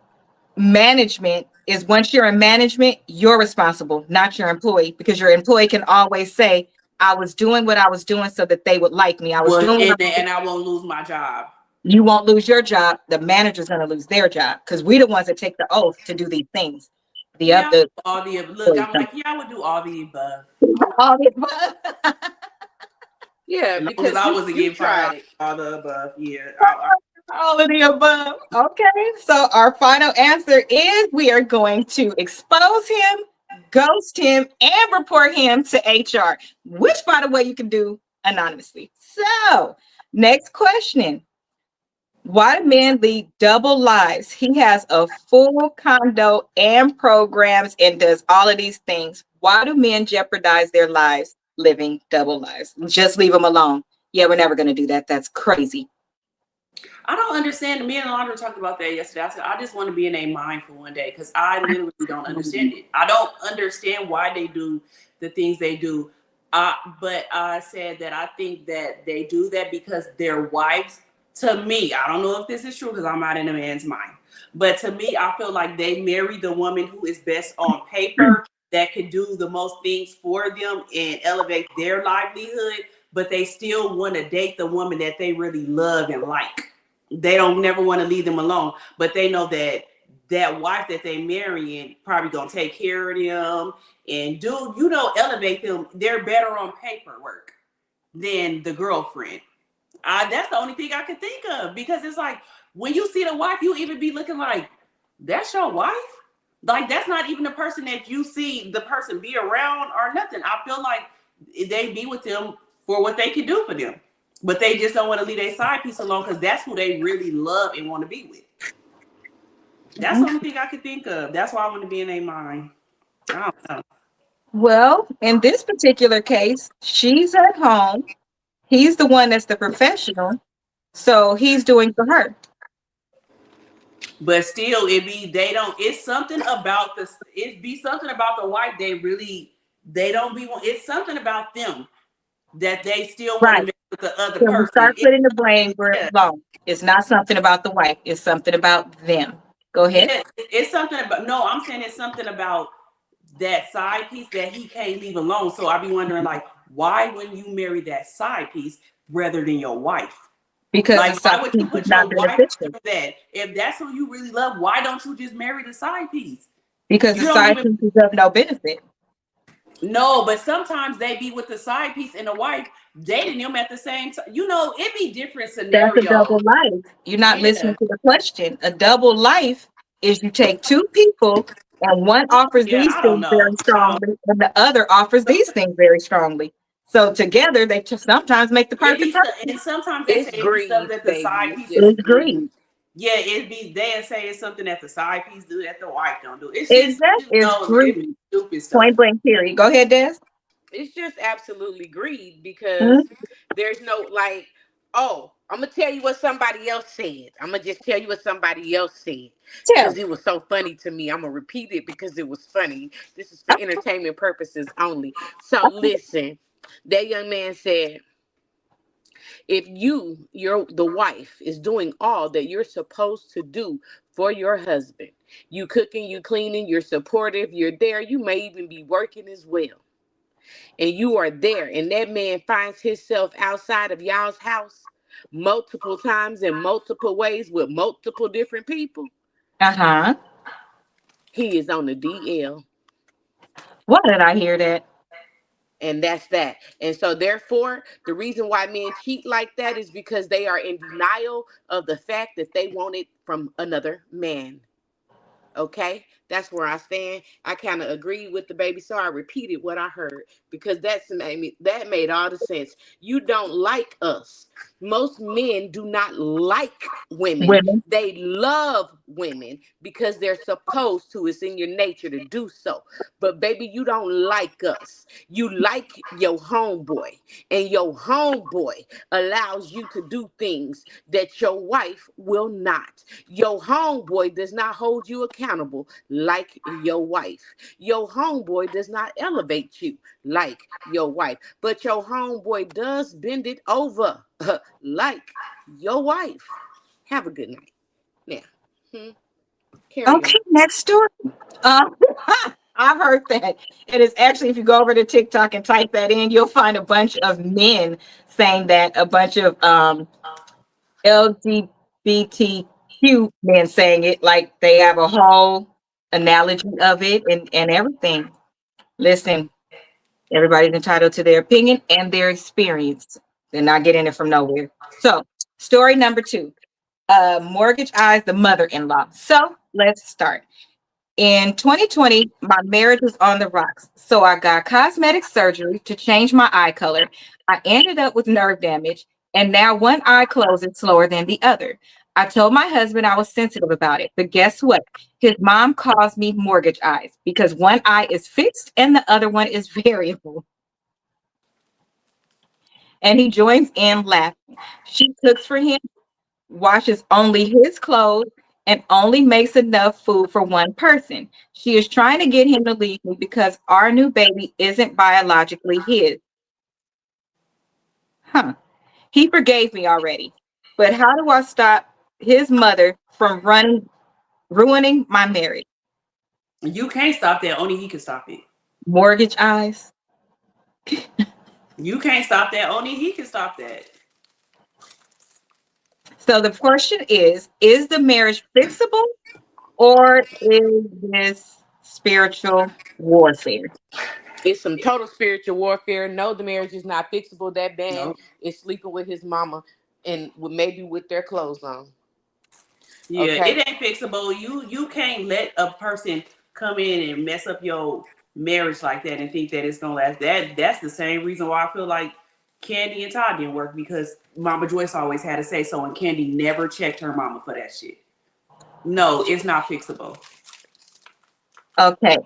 management is once you're in management, you're responsible, not your employee, because your employee can always say, I was doing what I was doing so that they would like me. I was Well, doing what I was doing. and I won't lose my job. You won't lose your job. The manager's going to lose their job because we're the ones that take the oath to do these things. The Yeah, other, all the look. I'm like, yeah, I would do all the above. all the above. Yeah, As long as because I you wasn't you getting fired, tried it. all the above. Yeah, All of the above. Okay. So our final answer is we are going to expose him, ghost him, and report him to HR, which, by the way, you can do anonymously. So, next question. Why do men lead double lives? He has a full condo and programs and does all of these things. Why do men jeopardize their lives living double lives? Just leave them alone. Yeah, we're never going to do that. That's crazy. I don't understand. Me and Alondra talked about that yesterday. I said I just want to be in a mind for one day because I literally don't understand it. I don't understand why they do the things they do. But I said that I think that they do that because their wives. To me, I don't know if this is true because I'm not in a man's mind. But to me, I feel like they marry the woman who is best on paper, that can do the most things for them and elevate their livelihood. But they still want to date the woman that they really love and like. They don't never want to leave them alone, but they know that that wife that they marrying probably gonna take care of them and do elevate them. They're better on paperwork than the girlfriend. That's the only thing I could think of because it's like when you see the wife, you even be looking like that's your wife. Like that's not even the person that you see the person be around or nothing. I feel like they be with them for what they can do for them. But they just don't want to leave their side piece alone because that's who they really love and want to be with. That's the only thing I could think of. That's why I want to be in their mind. I don't know. Well, in this particular case, she's at home. He's the one that's the professional. So he's doing for her. But still, it's something about this. It be something about the wife. They don't be. It's something about them that they still want to Right. mess with the other So we person. start putting the blame where it Yeah, belongs. It's not something about the wife. It's something about them. Go ahead. yeah, it's something about. No, I'm saying it's something about that side piece that he can't leave alone. So I be wondering, like, why wouldn't you marry that side piece rather than your wife? Because the Like, why side would you piece is put not your wife beneficial. through that? If that's who you really love, why don't you just marry the side piece? Because the You don't side even piece is of no benefit. no, but sometimes they be with the side piece and the wife dating them at the same time. It be different That's a double scenarios. life. You're not Yeah, listening to the question. A double life is you take two people and one offers yeah, these I don't things know. very strongly and the other offers these things very strongly. So together they just sometimes make the It perfect be person. and sometimes they say It's it be stuff greed, that the baby. side It's piece just It's do. greed. greed. Yeah, they say it's something that the side piece do that the wife don't do. It's just Exactly. It's it be greed. stupid stuff. Point blank period. Go ahead, Des. It's just absolutely greed because Mhm. there's no like, oh, I'm gonna tell you what somebody else said. I'm gonna just tell you what somebody else said Tell. because it was so funny to me. I'm gonna repeat it because it was funny. This is for entertainment purposes only. So listen, that young man said, if you're the wife, is doing all that you're supposed to do for your husband, you cooking, you cleaning, you're supportive, you're there, you may even be working as well, and you are there, and that man finds himself outside of y'all's house multiple times in multiple ways with multiple different people, Uh-huh. he is on the DL. Why did I hear that? And that's that. And so therefore, the reason why men cheat like that is because they are in denial of the fact that they want it from another man. Okay, that's where I stand. I kind of agree with the baby, so I repeated what I heard because that made all the sense. You don't like us. Most men do not like women. Women. They love women because they're supposed to. It's in your nature to do so. But baby, you don't like us. You like your homeboy, and your homeboy allows you to do things that your wife will not. Your homeboy does not hold you accountable like your wife. Your homeboy does not elevate you like your wife. But your homeboy does bend it over like your wife. Have a good night. Now, carry Okay, on. next story. Um, I've heard that. It is actually, if you go over to TikTok and type that in, you'll find a bunch of men saying that, a bunch of LGBTQ men saying it, like they have a whole analogy of it and everything. Listen, everybody's entitled to their opinion and their experience. They're not getting it from nowhere. So, story number 2. Mortgage eyes the mother-in-law. So let's start. In 2020, my marriage was on the rocks. So I got cosmetic surgery to change my eye color. I ended up with nerve damage, and now one eye closes slower than the other. I told my husband I was sensitive about it, but guess what? His mom calls me mortgage eyes because one eye is fixed and the other one is variable. And he joins in laughing. She cooks for him, washes only his clothes, and only makes enough food for one person. She is trying to get him to leave me because our new baby isn't biologically his. Huh. He forgave me already. But how do I stop his mother from ruining my marriage? You can't stop that. Only he can stop it. Mortgage eyes. You can't stop that. Only he can stop that. So the question is the marriage fixable or is this spiritual warfare? It's some total spiritual warfare. No, the marriage is not fixable. That man No. is sleeping with his mama and maybe with their clothes on. Yeah, Okay. it ain't fixable. You can't let a person come in and mess up your marriage like that and think that it's gonna last. That's the same reason why I feel like Candy and Todd didn't work because Mama Joyce always had to say so, and Candy never checked her mama for that shit. No, it's not fixable. Okay.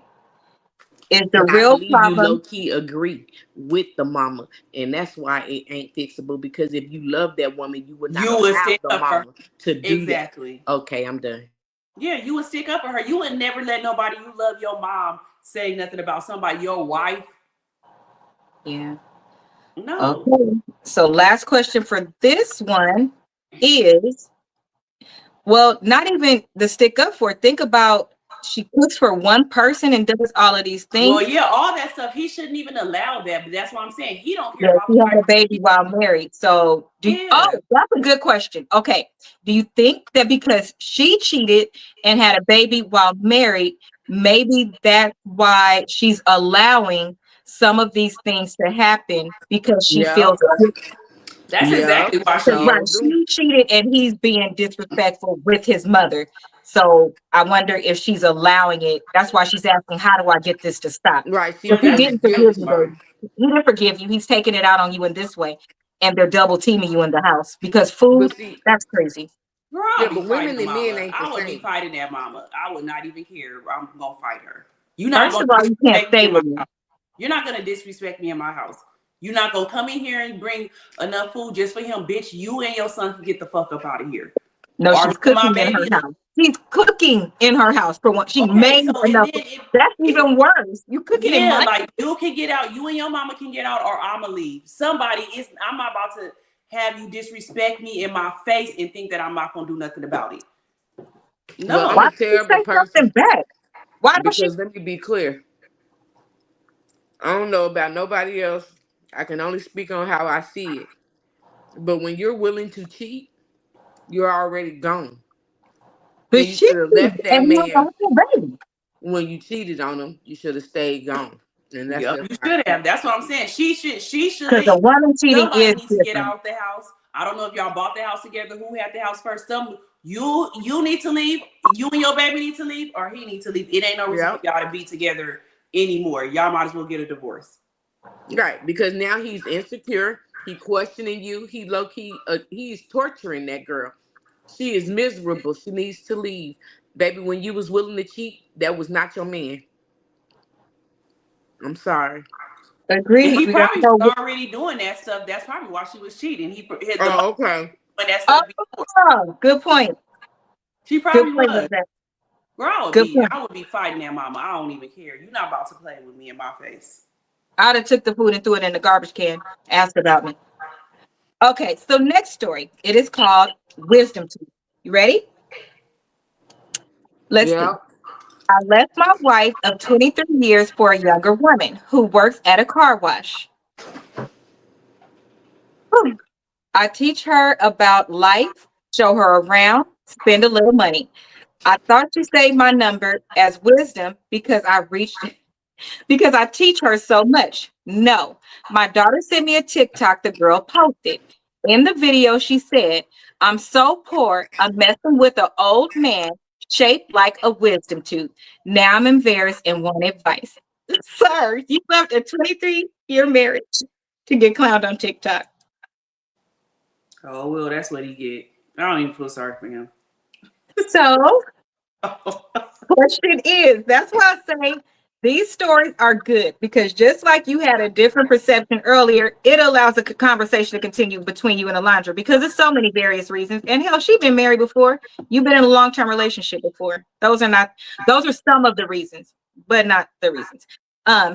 Is the And I real believe you low problem key agree with the mama. And that's why it ain't fixable. Because if you love that woman, you would not You would allow stick the up for her. mama to do that. Exactly. Okay, I'm done. Yeah, you would stick up for her. You would never let nobody you love your mom say nothing about somebody, your wife. yeah. No. Okay. So last question for this one is, well, not even the stick up for it. Think about she cooks for one person and does all of these Well, things. yeah, all that stuff. He shouldn't even allow that. But that's what I'm saying. He don't care Yeah, about she the had a baby wife. while married. So Yeah. that's a good question. Okay. Do you think that because she cheated and had a baby while married, maybe that's why she's allowing some of these things to happen because she Yep. feels guilty? That's Yep. exactly why Because she right, So is. do. she cheated and he's being disrespectful with his mother. So I wonder if she's allowing it. That's why she's asking, how do I get this to stop? Right. She Because don't he got That's no didn't exactly forgive feelings you, for smart. her. baby. He didn't forgive you. He's taking it out on you in this way. And they're double teaming you in the house because food, But see, that's crazy. Girl, yeah, I'll be but fighting women the and men mama. ain't the I would be same. fighting that mama. I would not even care. I'm gonna fight her. You're not First gonna of all, you can't disrespect me stay in my with me. house. You're not gonna disrespect me in my house. You're not gonna come in here and bring enough food just for him, bitch. You and your son can get the fuck up out of here. No, Or she's you and my cooking in her baby. house. She's cooking in her house for one. She Okay, made so and enough. then That's if even worse. You cooking in yeah, my like you can get out, you and your mama can get out, or I'ma leave. Somebody is. I'm not about to have you disrespect me in my face and think that I'm not gonna do nothing about it. Well, I'm Why a No. don't you terrible say something person back? Why don't she? because let me be clear. I don't know about nobody else. I can only speak on how I see it. But when you're willing to cheat, you're already gone. But And you she should have left that and you man know, baby. when you cheated on him. You should have stayed gone. And that's Yep, just you how I should see have. That's what I'm saying. She should Because a leave. woman cheating Somebody is needs to get different. out the house. I don't know if y'all bought the house together. Who had the house first? You need to leave. You and your baby need to leave, or he need to leave. It ain't no it. reason for Yep. y'all to be together anymore. Y'all might as well get a divorce. Right. Because now he's insecure. He questioning you. He low key. He's torturing that girl. She is miserable. She needs to leave. Baby, when you was willing to cheat, that was not your man. I'm sorry. And Agreed. he We got to probably was go. already doing that stuff. That's probably why she was cheating. He hit the Oh, okay. doing that stuff before. Oh, good point. She Good probably point was. with that. Girl, Good point. I would be fighting that mama. I don't even care. You're not about to play with me in my face. I'd have took the food and threw it in the garbage can. Ask about me. Okay, so next story. It is called Wisdom Tooth. You ready? Let's see. Yeah. I left my wife of 23 years for a younger woman who works at a car wash. Whew. I teach her about life, show her around, spend a little money. I thought you saved my number as wisdom because I teach her so much. No, my daughter sent me a TikTok the girl posted. In the video, she said, I'm so poor, I'm messing with an old man shaped like a wisdom tooth. Now I'm embarrassed and want advice. Sir, you left a 23-year marriage to get clowned on TikTok. Oh well, that's what he get. I don't even feel sorry for him. So question is, that's why I say these stories are good because just like you had a different perception earlier, it allows a conversation to continue between you and Alondra because there's so many various reasons. And hell, she's been married before. You've been in a long-term relationship before. Those are some of the reasons, but not the reasons.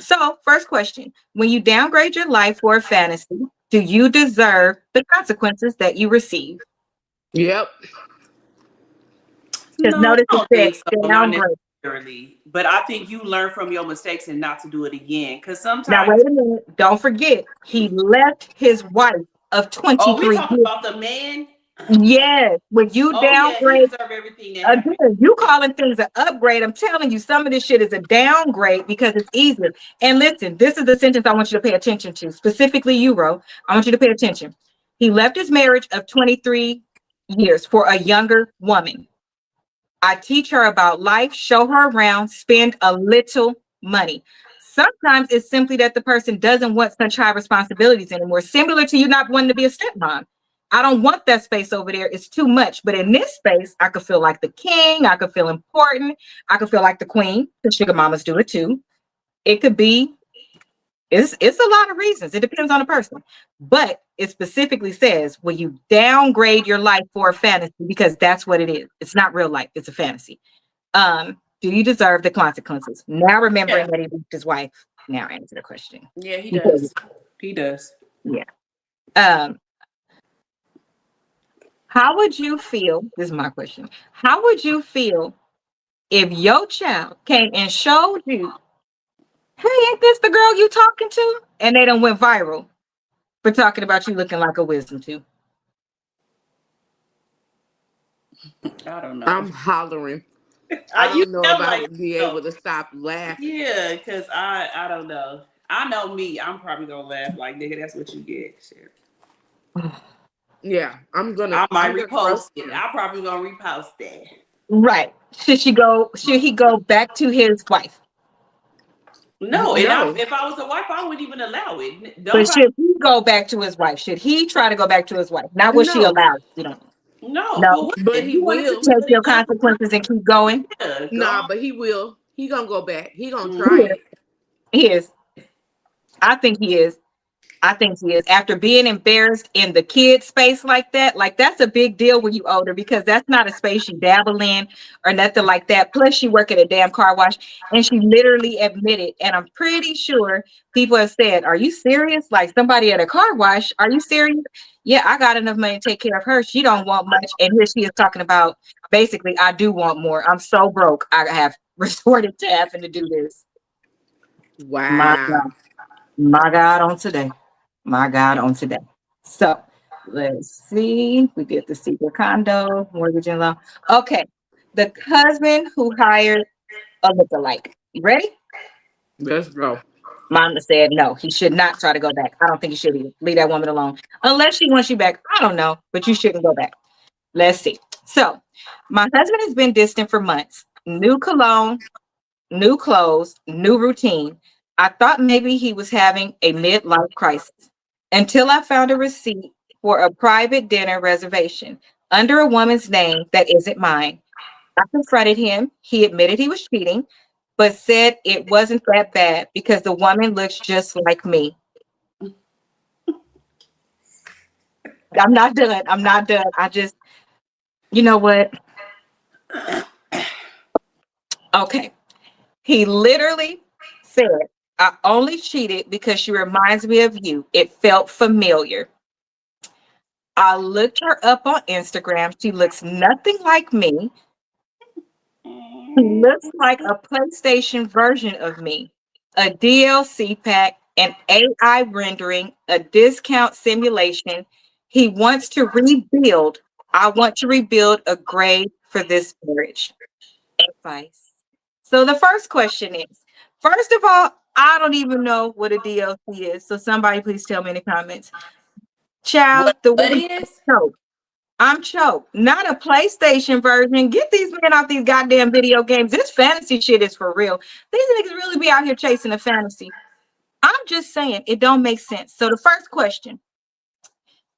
So first question, when you downgrade your life for a fantasy, do you deserve the consequences that you receive? Yep. Because No, notice I it don't said think so. Not downgrade. necessarily. But I think you learn from your mistakes and not to do it again. Because Now, sometimes, wait a minute. Don't forget, he left his wife of oh, we 23 talking years. about the man. Yes, when you Oh yeah, he downgrade, deserved everything that happened. again, you calling things an upgrade. I'm telling you, some of this shit is a downgrade because it's easier. And listen, this is the sentence I want you to pay attention to, specifically you, Ro. I want you to pay attention. He left his marriage of 23 years for a younger woman. I teach her about life, show her around, spend a little money. Sometimes it's simply that the person doesn't want such high responsibilities anymore, similar to you not wanting to be a stepmom. I don't want that space over there. It's too much. But in this space, I could feel like the king. I could feel important. I could feel like the queen. The sugar mamas do it too. It could be it's a lot of reasons. It depends on the person. But it specifically says when you downgrade your life for a fantasy, because that's what it is. It's not real life, it's a fantasy. Do you deserve the consequences? Now remembering Yeah, that he left his wife. Now answer the question. yeah, he Because, does. He does. yeah. Um, how would you feel? This is my question. How would you feel if your child came and showed you, hey, ain't this the girl you talking to? And they done went viral for talking about you looking like a wisdom tooth. I don't know. I'm hollering. I You don't know if sound I like would be so. able to stop laughing. Yeah, because I don't know. I know me. I'm probably gonna laugh like nigga. That's what you get. Shit. Yeah, I might I'm gonna roast repost it. him. I probably gonna repost that. Right. Should he go back to his wife? No, and No, if I was a wife, I wouldn't even allow it. Don't But try. should he go back to his wife? Should he try to go back to his wife? Not what she no, allowed. You don't know. No, No. for what? but If he you wanted to will. be Take with a your younger woman, consequences and keep going. yeah, Nah, go. but he will. He gonna go back. He gonna He try Mm-hmm. is. it. He is. I think he is. I think he is. After being embarrassed in the kid space like that's a big deal when you older because that's not a space you dabble in or nothing like that. Plus, she work at a damn car wash, and she literally admitted, and I'm pretty sure people have said, "Are you serious? Like somebody at a car wash? Are you serious?" Yeah, I got enough money to take care of her. She don't want much, and here she is talking about basically, I do want more. I'm so broke. I have resorted to having to do this. My Wow. God, my God, on today. My God, on today. So let's see. We did the secret condo, mortgage and loan. Okay. The husband who hired a lookalike. You ready? Let's go. Mama said no, he should not try to go back. I don't think you should either. Leave that woman alone. Unless she wants you back. I don't know, but you shouldn't go back. Let's see. So my husband has been distant for months. New cologne, new clothes, new routine. I thought maybe he was having a midlife crisis until I found a receipt for a private dinner reservation under a woman's name that isn't mine. I confronted him. He admitted he was cheating, but said it wasn't that bad because the woman looks just like me. I'm not done. I'm not done. I just, you know what? Okay. He literally said, I only cheated because she reminds me of you. It felt familiar. I looked her up on Instagram. She looks nothing like me. She looks like a PlayStation version of me. A DLC pack, an AI rendering, a discount simulation. He wants to rebuild. I want to rebuild a grade for this marriage. Advice. So the first question is, first of all, I don't even know what a DLC is. So somebody please tell me in the comments. Child, the What woman is? choked. I'm choked. Not a PlayStation version. Get these men off these goddamn video games. This fantasy shit is for real. These niggas really be out here chasing a fantasy. I'm just saying it don't make sense. So the first question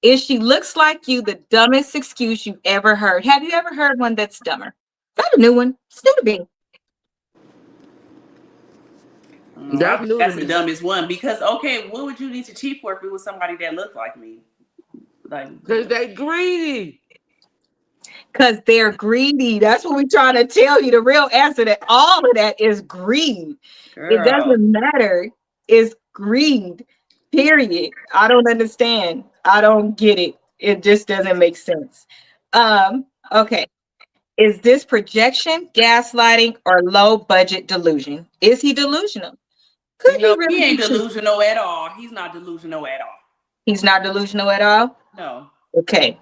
is she looks like you, the dumbest excuse you've ever heard. Have you ever heard one that's dumber? That's a new one. It's new to me. I That's think new to that's the me. dumbest one because okay, what would you need to cheat for if it was somebody that looked like me? Like, Because they greedy. Because they're greedy. That's what we're trying to tell you. The real answer to all of that is greed. It girl, doesn't matter. It's greed. Period. I don't understand. I don't get it. It just doesn't make sense. Okay. Is this projection, gaslighting, or low budget delusion? Is he delusional? Could he no, really he ain't be cheating? delusional at all. He's not delusional at all. He's not delusional at all? No. Okay.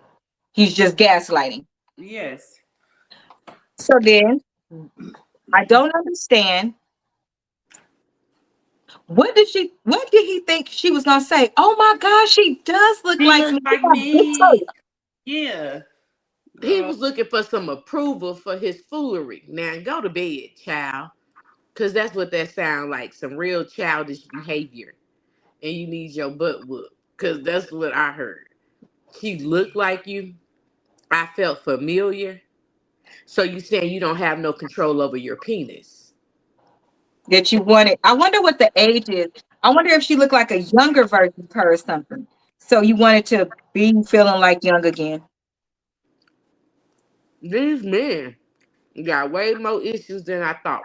He's just gaslighting. Yes. So then I don't understand. What did he think she was gonna say? Oh my gosh, she does look He like looked me. like me. Yeah. He Girl. was looking for some approval for his foolery. Now go to bed, child. Because that's what that sounds like. Some real childish behavior. And you need your butt whooped. Because that's what I heard. She looked like you. I felt familiar. So you saying you don't have no control over your penis. That you wanted. I wonder what the age is. I wonder if she looked like a younger version of her or something. So you wanted to be feeling like young again. These men got way more issues than I thought.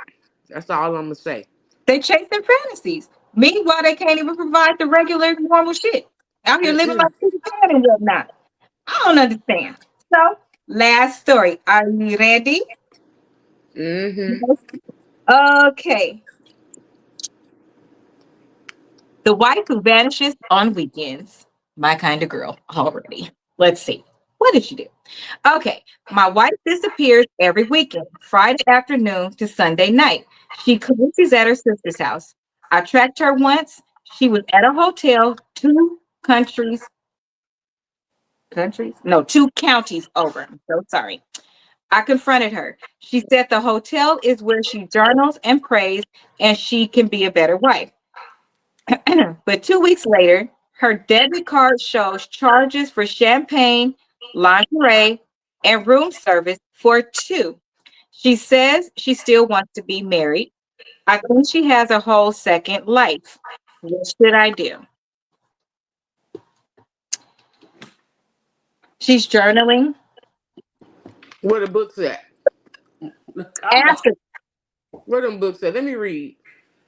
That's all I'm going to say. They chasing fantasies. Meanwhile, they can't even provide the regular normal shit. Out here living like Mm-mm. Peter Pan and whatnot. I don't understand. So, last story. Are you ready? Mm-hmm. Yes. Okay. The wife who vanishes on weekends. My kind of girl already. Let's see. What did she do? Okay. My wife disappears every weekend, Friday afternoon to Sunday night. She claims she's at her sister's house. I tracked her once. She was at a hotel, two counties over. I'm so sorry. I confronted her. She said the hotel is where she journals and prays and she can be a better wife. But 2 weeks later, her debit card shows charges for champagne, lingerie, and room service for two. She says she still wants to be married. I think she has a whole second life. What should I do? She's journaling. Where the books at? I'm like, Ask her, Where them books at? Let me read.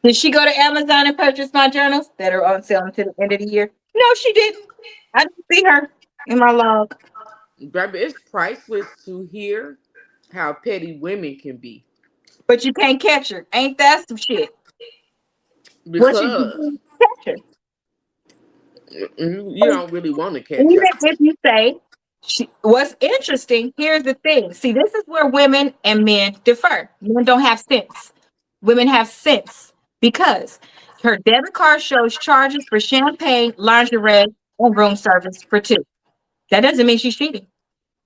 did she go to Amazon and purchase my journals that are on sale until the end of the year? No, she didn't. I didn't see her in my log. Baby, it's priceless to hear how petty women can be. But you can't catch her. Ain't that some shit? What should you Because do to catch her? you don't really want to catch Even her. if you say, what's interesting, here's the thing. See, this is where women and men differ. Men don't have sense. Women have sense because her debit card shows charges for champagne, lingerie, and room service for two. That doesn't mean she's cheating.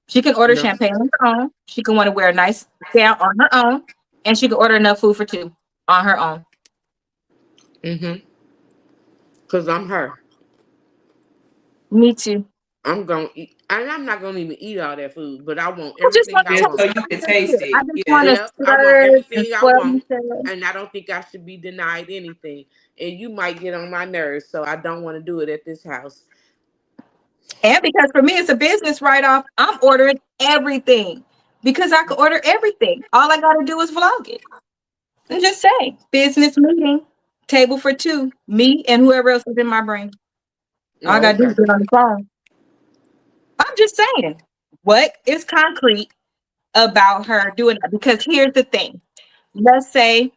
She can order No. champagne on her own. She can want to wear a nice gown on her own. And she can order enough food for two on her own. Mm-hmm. Because I'm her. Me too. I'm going to eat. And I'm not going to even eat all that food, but I want I just everything want I to just so want. you can taste I it. just Yeah. want to Yep, I want splurge and everything I spoil want. myself. And I don't think I should be denied anything. And you might get on my nerves, so I don't want to do it at this house. And because for me, it's a business write off, I'm ordering everything because I can order everything. All I got to do is vlog it and just say business meeting, table for two, me and whoever else is in my brain. All I Oh, got to do is okay. get on the phone. I'm just saying what is concrete about her doing that. Because here's the thing. Let's say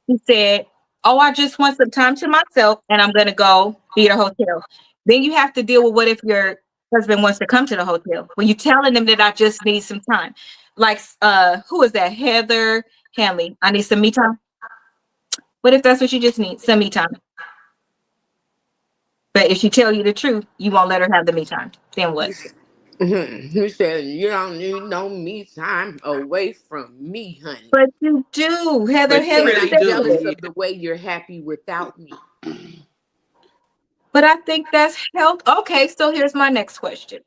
he said, oh, I just want some time to myself and I'm going to go be at a hotel. Then you have to deal with what if your husband wants to come to the hotel when you're telling them that I just need some time. Like, who is that? Heather Hanley. I need some me time. What if that's what you just need? Some me time. But if she tell you the truth, you won't let her have the me time. Then what? He said, you don't need no me time away from me, honey. But you do. Heather But you Hanley And really I'm said do. jealous it. Yeah. of the way you're happy without me. But I think that's health. Okay, so here's my next question.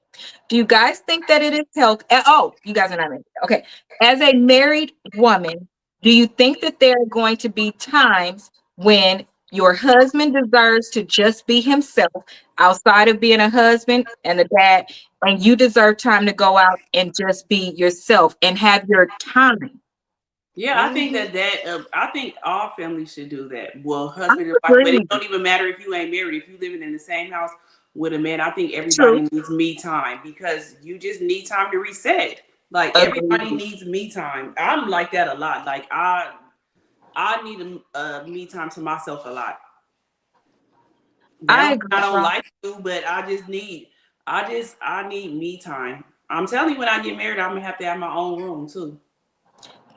Do you guys think that it is health? Oh, you guys are not married. Okay. As a married woman, do you think that there are going to be times when your husband deserves to just be himself outside of being a husband and a dad, and you deserve time to go out and just be yourself and have your time? Yeah, I think Hmm. I think all families should do that. Well, I husband and wife, but it agree. don't even matter if you ain't married. If you living in the same house with a man, I think True. everybody needs me time because you just need time to reset. Like everybody Agreed. needs me time. I'm like that a lot. Like I need me time to myself a lot. That I don't mean agree. I don't Rob. like you, but I need me time. I'm telling you, when I get married, I'm gonna have to have my own room too.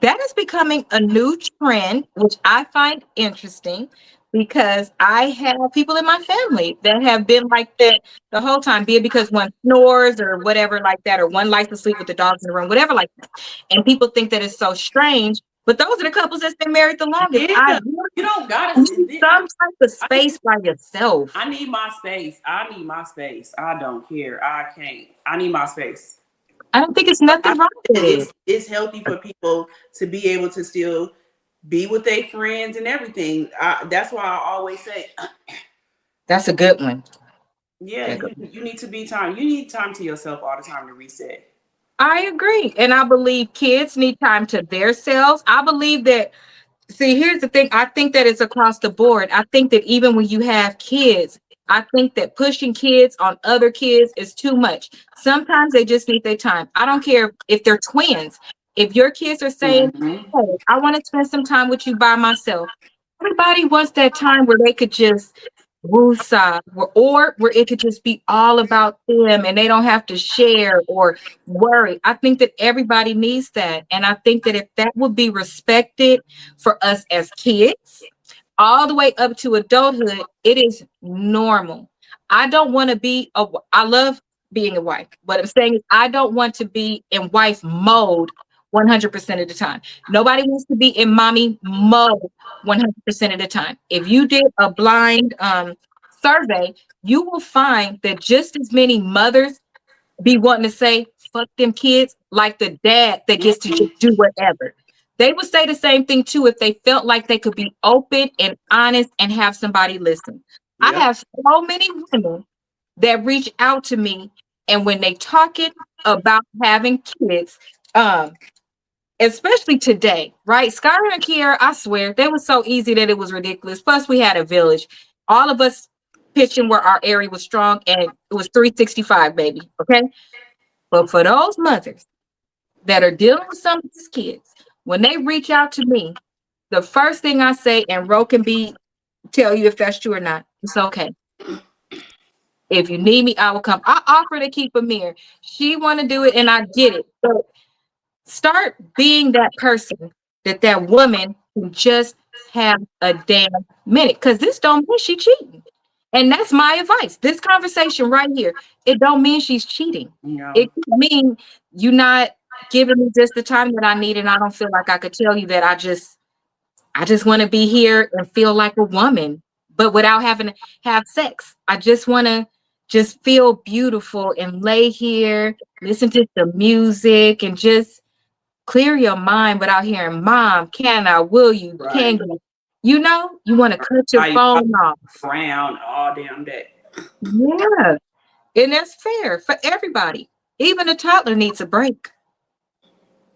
That is becoming a new trend, which I find interesting because I have people in my family that have been like that the whole time, be it because one snores or whatever like that, or one likes to sleep with the dogs in the room, whatever like that. And people think that it's so strange, but those are the couples that's been married the longest. I Yeah, want you don't gotta. some type of I space by yourself. I need my space. I need my space. I don't care. I can't. I need my space. I don't think it's I nothing wrong with it. it's healthy for people to be able to still be with their friends and everything. That's why I always say, That's a good one. yeah, That's a good one. you need to be time. You need time to yourself all the time to reset. I agree. And I believe kids need time to themselves. I believe that. See, here's the thing. I think that it's across the board. I think that even when you have kids, I think that pushing kids on other kids is too much. Sometimes they just need their time. I don't care if they're twins. If your kids are saying, Hmm. hey, I want to spend some time with you by myself. Everybody wants that time where they could just woosah, or where it could just be all about them and they don't have to share or worry. I think that everybody needs that. And I think that if that would be respected for us as kids, all the way up to adulthood, it is normal. I don't want to be I love being a wife. What I'm saying is I don't want to be in wife mode 100% of the time. Nobody wants to be in mommy mode 100% of the time. If you did a blind survey, you will find that just as many mothers be wanting to say, fuck them kids, like the dad that gets to just do whatever. They would say the same thing too if they felt like they could be open and honest and have somebody listen. I Yep. have so many women that reach out to me And when they talking about having kids, um, especially today, right? Skylar and Kiera, I swear, they were so easy that it was ridiculous. Plus, we had a village. All of us pitching where our area was strong, and it was 365, baby. Okay. But for those mothers that are dealing with some of these kids, when they reach out to me, the first thing I say, and Ro can be tell you if that's true or not, it's okay. If you need me, I will come. I offer to keep a mirror. She want to do it, and I get it. But start being that person that that woman can just have a damn minute, because this don't mean she cheating. And that's my advice. This conversation right here, it don't mean she's cheating. Yeah. It could mean you not giving me just the time that I need, and I don't feel like I could tell you that I just want to be here and feel like a woman, but without having to have sex. I just want to just feel beautiful and lay here, listen to the music, and just clear your mind without hearing mom, can I, will you, can Right. you? You know, you want to cut your Now you phone off. around all damn day. Yeah. And that's fair for everybody. Even a toddler needs a break.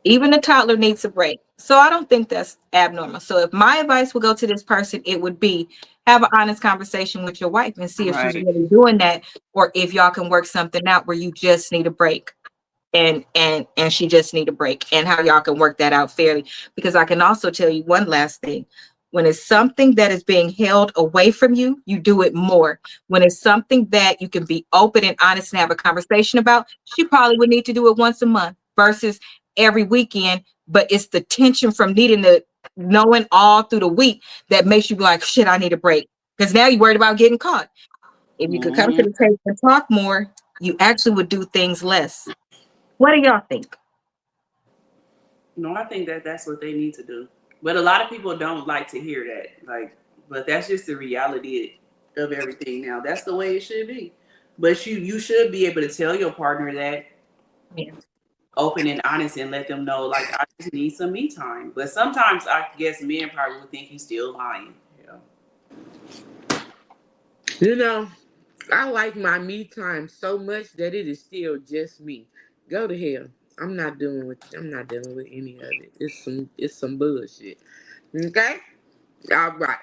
Even a toddler needs a break. So I don't think that's abnormal. So if my advice would go to this person, it would be have an honest conversation with your wife and see if she's Right. really doing that, or if y'all can work something out where you just need a break. And she just need a break, and how y'all can work that out fairly. Because I can also tell you one last thing: when it's something that is being held away from you, you do it more. When it's something that you can be open and honest and have a conversation about, she probably would need to do it once a month versus every weekend. But it's the tension from needing to knowing all through the week that makes you be like, shit, I need a break, because now you're worried about getting caught. If you could come to Hmm. the table and talk more, you actually would do things less. What do y'all think? No, I think that that's what they need to do. But a lot of people don't like to hear that. Like, but that's just the reality of everything now. That's the way it should be. But you should be able to tell your partner that Yeah. open and honest and let them know like I just need some me time. But sometimes I guess men probably would think you still lying. Yeah. You know, I like my me time so much that it is still just me. Go to hell. I'm not dealing with any of it. It's some bullshit. Okay? All right.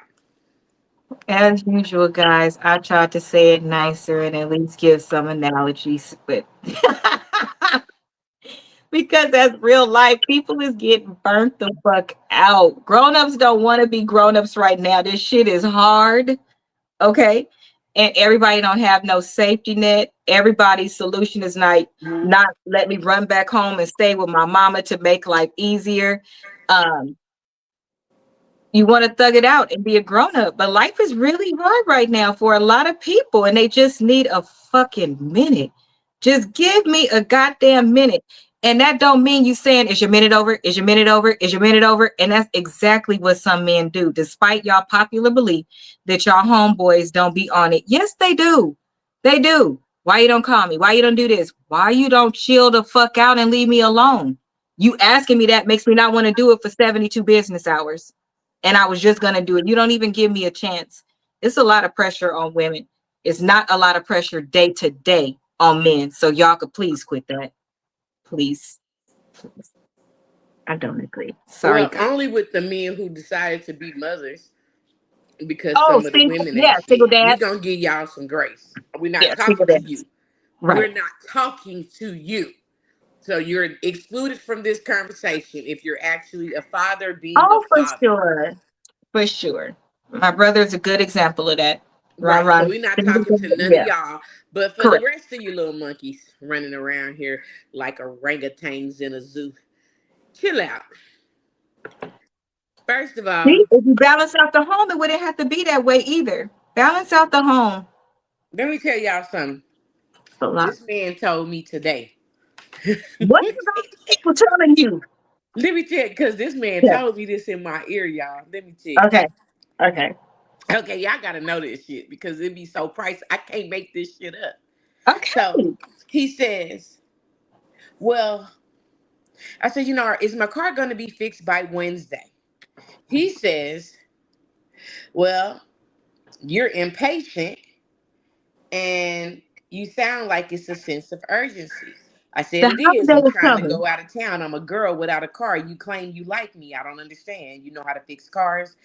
As usual, guys, I tried to say it nicer and at least give some analogies, but because that's real life, people is getting burnt the fuck out. Grown-ups don't want to be grown-ups right now. This shit is hard, okay? And everybody don't have no safety net. Everybody's solution is Mhm. not let me run back home and stay with my mama to make life easier. Um, you want to thug it out and be a grown up. But life is really hard right now for a lot of people, and they just need a fucking minute. Just give me a goddamn minute. And that don't mean you saying, is your minute over? Is your minute over? Is your minute over? And that's exactly what some men do, despite y'all popular belief that y'all homeboys don't be on it. Yes, they do. They do. Why you don't call me? Why you don't do this? Why you don't chill the fuck out and leave me alone? You asking me that makes me not want to do it for 72 business hours, and I was just going to do it. You don't even give me a chance. It's a lot of pressure on women. It's not a lot of pressure day to day on men. So y'all could please quit that. Please. Please. I don't agree. Sorry, Well, guys. only with the men who decided to be mothers because Oh, some of the single, women yeah, ain't single shit. We dads. gonna give y'all some grace. We're not Yeah, single talking to dads. you. Right. We're not talking to you. So you're excluded from this conversation if you're actually a father being a Oh, for father. sure. For sure. My brother's a good example of that. Ron Right. So Ron. we're not talking to none of Yeah, y'all. But for the correct. rest of you little monkeys running around here like orangutans in a zoo, chill out. First of all, See, if you balance out the home, it wouldn't have to be that way either. Balance out the home. let me tell y'all something. A lot. This man told me today. What about people telling you? Let me tell because this man Yeah. told me this in my ear, y'all. Let me tell you. Okay. Okay. Okay, y'all gotta know this shit because it be so pricey. I can't make this shit up. So Okay. he says, well, I said, is my car gonna be fixed by Wednesday? He says, well, you're impatient and You sound like it's a sense of urgency. I said The it is. holiday I'm is trying to coming. go out of town. I'm a girl without a car. You claim you like me. I don't understand. You know how to fix cars.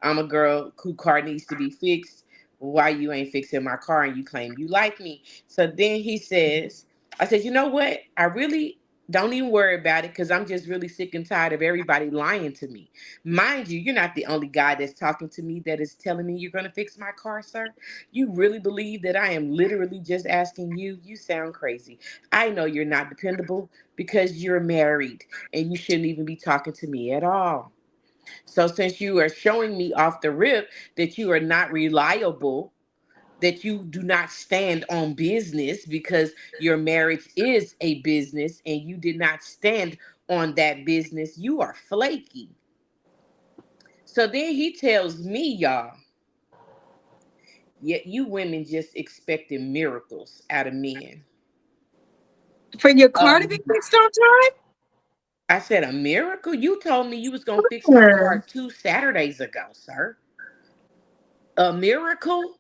I'm a girl who car needs to be fixed. Why you ain't fixing my car and you claim you like me? So then he says, I said, you know what? I really don't even worry about it because I'm just really sick and tired of everybody lying to me. Mind you, you're not the only guy that's talking to me that is telling me you're going to fix my car, sir. You really believe that I am literally just asking you? You sound crazy. I know you're not dependable because you're married and you shouldn't even be talking to me at all. So, since you are showing me off the rip that you are not reliable, that you do not stand on business because your marriage is a business and you did not stand on that business, you are flaky. So then he tells me, y'all, yet you women just expecting miracles out of men. For your car to be Um, fixed on time? I said, a miracle? You told me you was gonna fix my car 2 Saturdays ago, sir. A miracle?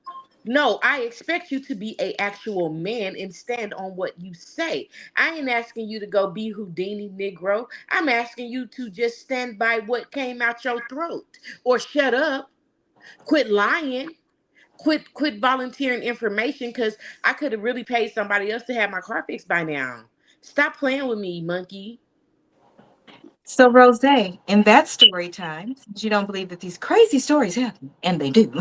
No, I expect you to be a actual man and stand on what you say. I ain't asking you to go be Houdini Negro. I'm asking you to just stand by what came out your throat. Or shut up. Quit lying. Quit volunteering information because I could have really paid somebody else to have my car fixed by now. Stop playing with me, monkey. So, Rose, in that story time, since you don't believe that these crazy stories happen, and they do,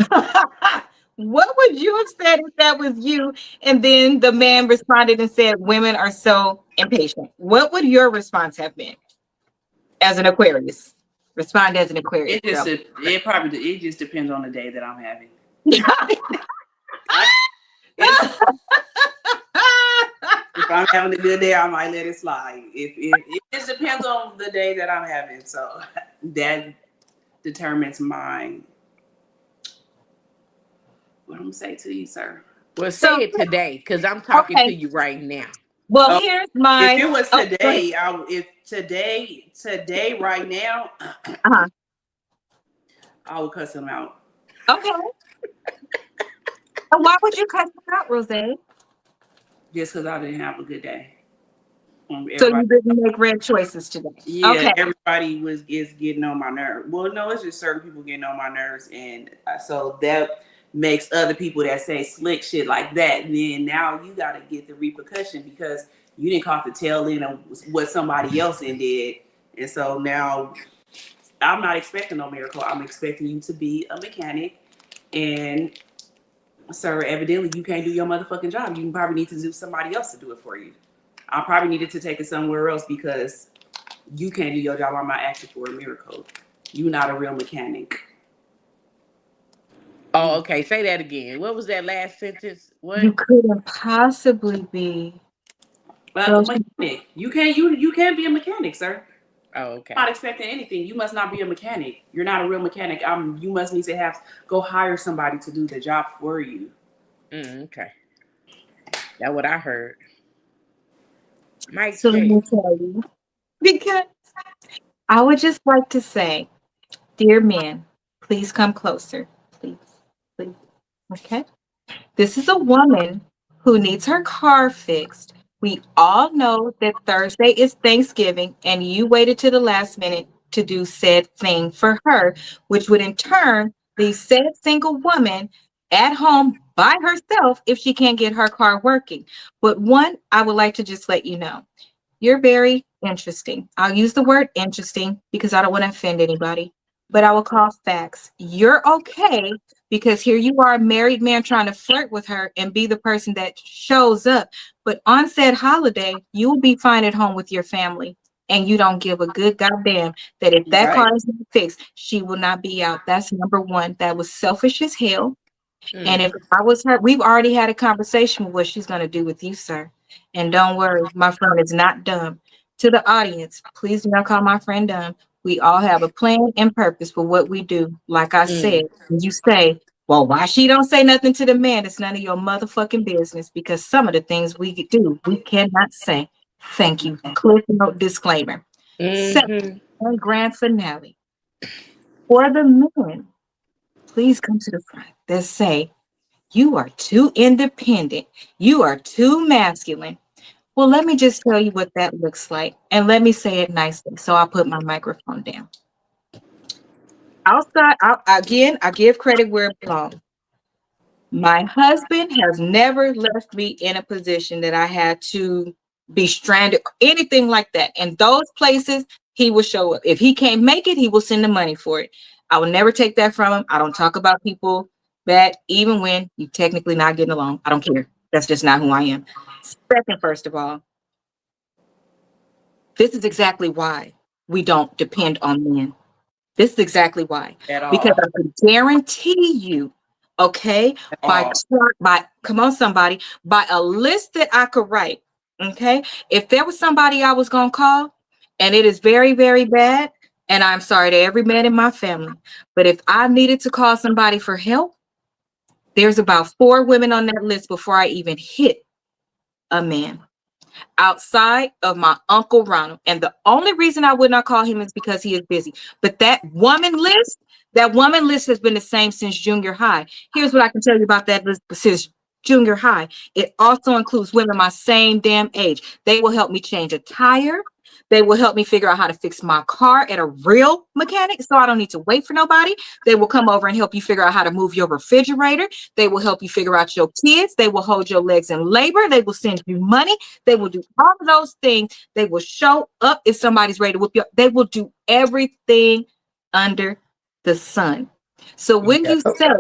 what would you have said if that was you? And then the man responded and said, women are so impatient. What would your response have been as an Aquarius? Respond as an Aquarius, girl. It just depends on the day that I'm having. I, it's If I'm having a good day, I might let it slide. If it just depends on the day that I'm having, so that determines my what I'm gonna say to you, sir. Well, say So, it today because I'm talking to okay. you right now. Well, Oh, here's if my. it was Oh, go ahead. today, if today right now, Uh-huh. I would cuss him out Okay. And why would you cut them out, Rose? just because I didn't have a good day. So Everybody, you didn't make red choices today. yeah, Okay. everybody is getting on my nerves. Well, no, it's just certain people getting on my nerves, and so that makes other people that say slick shit like that. And then now you got to get the repercussion because you didn't caught the tail end of what somebody else did, and so now I'm not expecting no miracle. I'm expecting you to be a mechanic, and sir, evidently you can't do your motherfucking job. You probably need to do somebody else to do it for you. I probably needed to take it somewhere else because you can't do your job. I'm not asking for a miracle. You're not a real mechanic. Oh, okay. Say that again. What was that last sentence? What? You couldn't possibly be. But Girl, mechanic, you can't be a mechanic, sir. Oh, I'm okay. not expecting anything. You must not be a mechanic. You're not a real mechanic. You must need to have go hire somebody to do the job for you. Okay. That's what I heard. Mike so let check. me tell you. Because I would just like to say, dear men, please come closer. Please. Please. Okay. This is a woman who needs her car fixed. We all know that Thursday is Thanksgiving, and you waited to the last minute to do said thing for her, which would in turn leave said single woman at home by herself if she can't get her car working. But one, I would like to just let you know. You're very interesting. I'll use the word interesting because I don't want to offend anybody, but I will call facts. You're okay because here you are, a married man trying to flirt with her and be the person that shows up. But on said holiday, you will be fine at home with your family. And you don't give a good goddamn that if that Right. car is not fixed, she will not be out. That's number one. That was selfish as hell. And if Mm. I was her, we've already had a conversation with what she's going to do with you, sir. And don't worry, my friend is not dumb. To the audience, please do not call my friend dumb. We all have a plan and purpose for what we do. Like I said, Mm. when you say, well, why she don't say nothing to the man? It's none of your motherfucking business because some of the things we do, we cannot say. Thank you. Cliff note disclaimer. Second Mm-hmm. and grand finale. For the men, please come to the front. Let's say, You are too independent. You are too masculine. Well, let me just tell you what that looks like. And let me say it nicely. So I'll put my microphone down. Outside, again, I give credit where it belongs. My husband has never left me in a position that I had to be stranded or anything like that. In those places, he will show up. If he can't make it, he will send the money for it. I will never take that from him. I don't talk about people bad, even when you technically not getting along. I don't care. That's just not who I am. Second, first of all, this is exactly why we don't depend on men. This is exactly why. At Because all. I can guarantee you, okay, At by all. by come on, somebody, by a list that I could write, okay, if there was somebody I was gonna call, and it is very, very bad, and I'm sorry to every man in my family, but if I needed to call somebody for help, there's about 4 women on that list before I even hit a man outside of my Uncle Ronald. And the only reason I would not call him is because he is busy. But that woman list has been the same since junior high. Here's what I can tell you about that list since junior high. It also includes women my same damn age. They will help me change a tire. They will help me figure out how to fix my car at a real mechanic so I don't need to wait for nobody. They will come over and help you figure out how to move your refrigerator. They will help you figure out your kids. They will hold your legs in labor. They will send you money. They will do all of those things. They will show up if somebody's ready to whip you up. They will do everything under the sun. So when Yeah. you say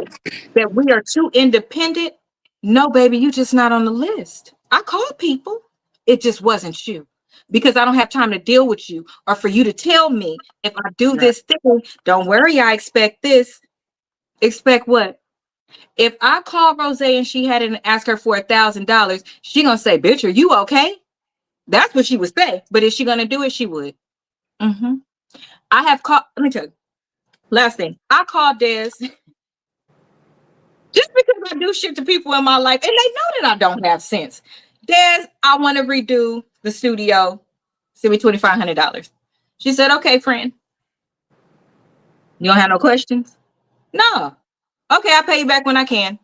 that we are too independent, no, baby, you just not on the list. I called people. It just wasn't you because I don't have time to deal with you or for you to tell me if I do Right. this thing, don't worry, I expect this. Expect what? If I call Rose and she hadn't asked her for $1,000, she gonna say, "Bitch, are you okay?" That's what she would say. But is she gonna do it? She would. hmm I have called. Let me tell you. Last thing, I called Des just because I do shit to people in my life, and they know that I don't have sense. Des, I want to redo the studio. Send me $2,500. She said, "Okay, friend. You don't have no questions." No. Okay, I'll pay you back when I can.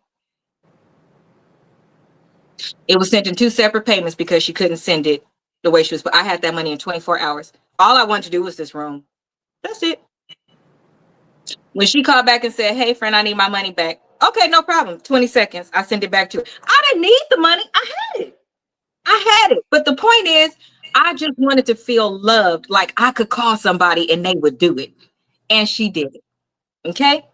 It was sent in 2 separate payments because she couldn't send it the way she was. But I had that money in 24 hours. All I wanted to do was this room. That's it. When she called back and said, "Hey, friend, I need my money back." Okay, no problem. 20 seconds. I sent it back to her. I didn't need the money. I had it. I had it. But the point is, I just wanted to feel loved. Like I could call somebody and they would do it. And she did it. Okay.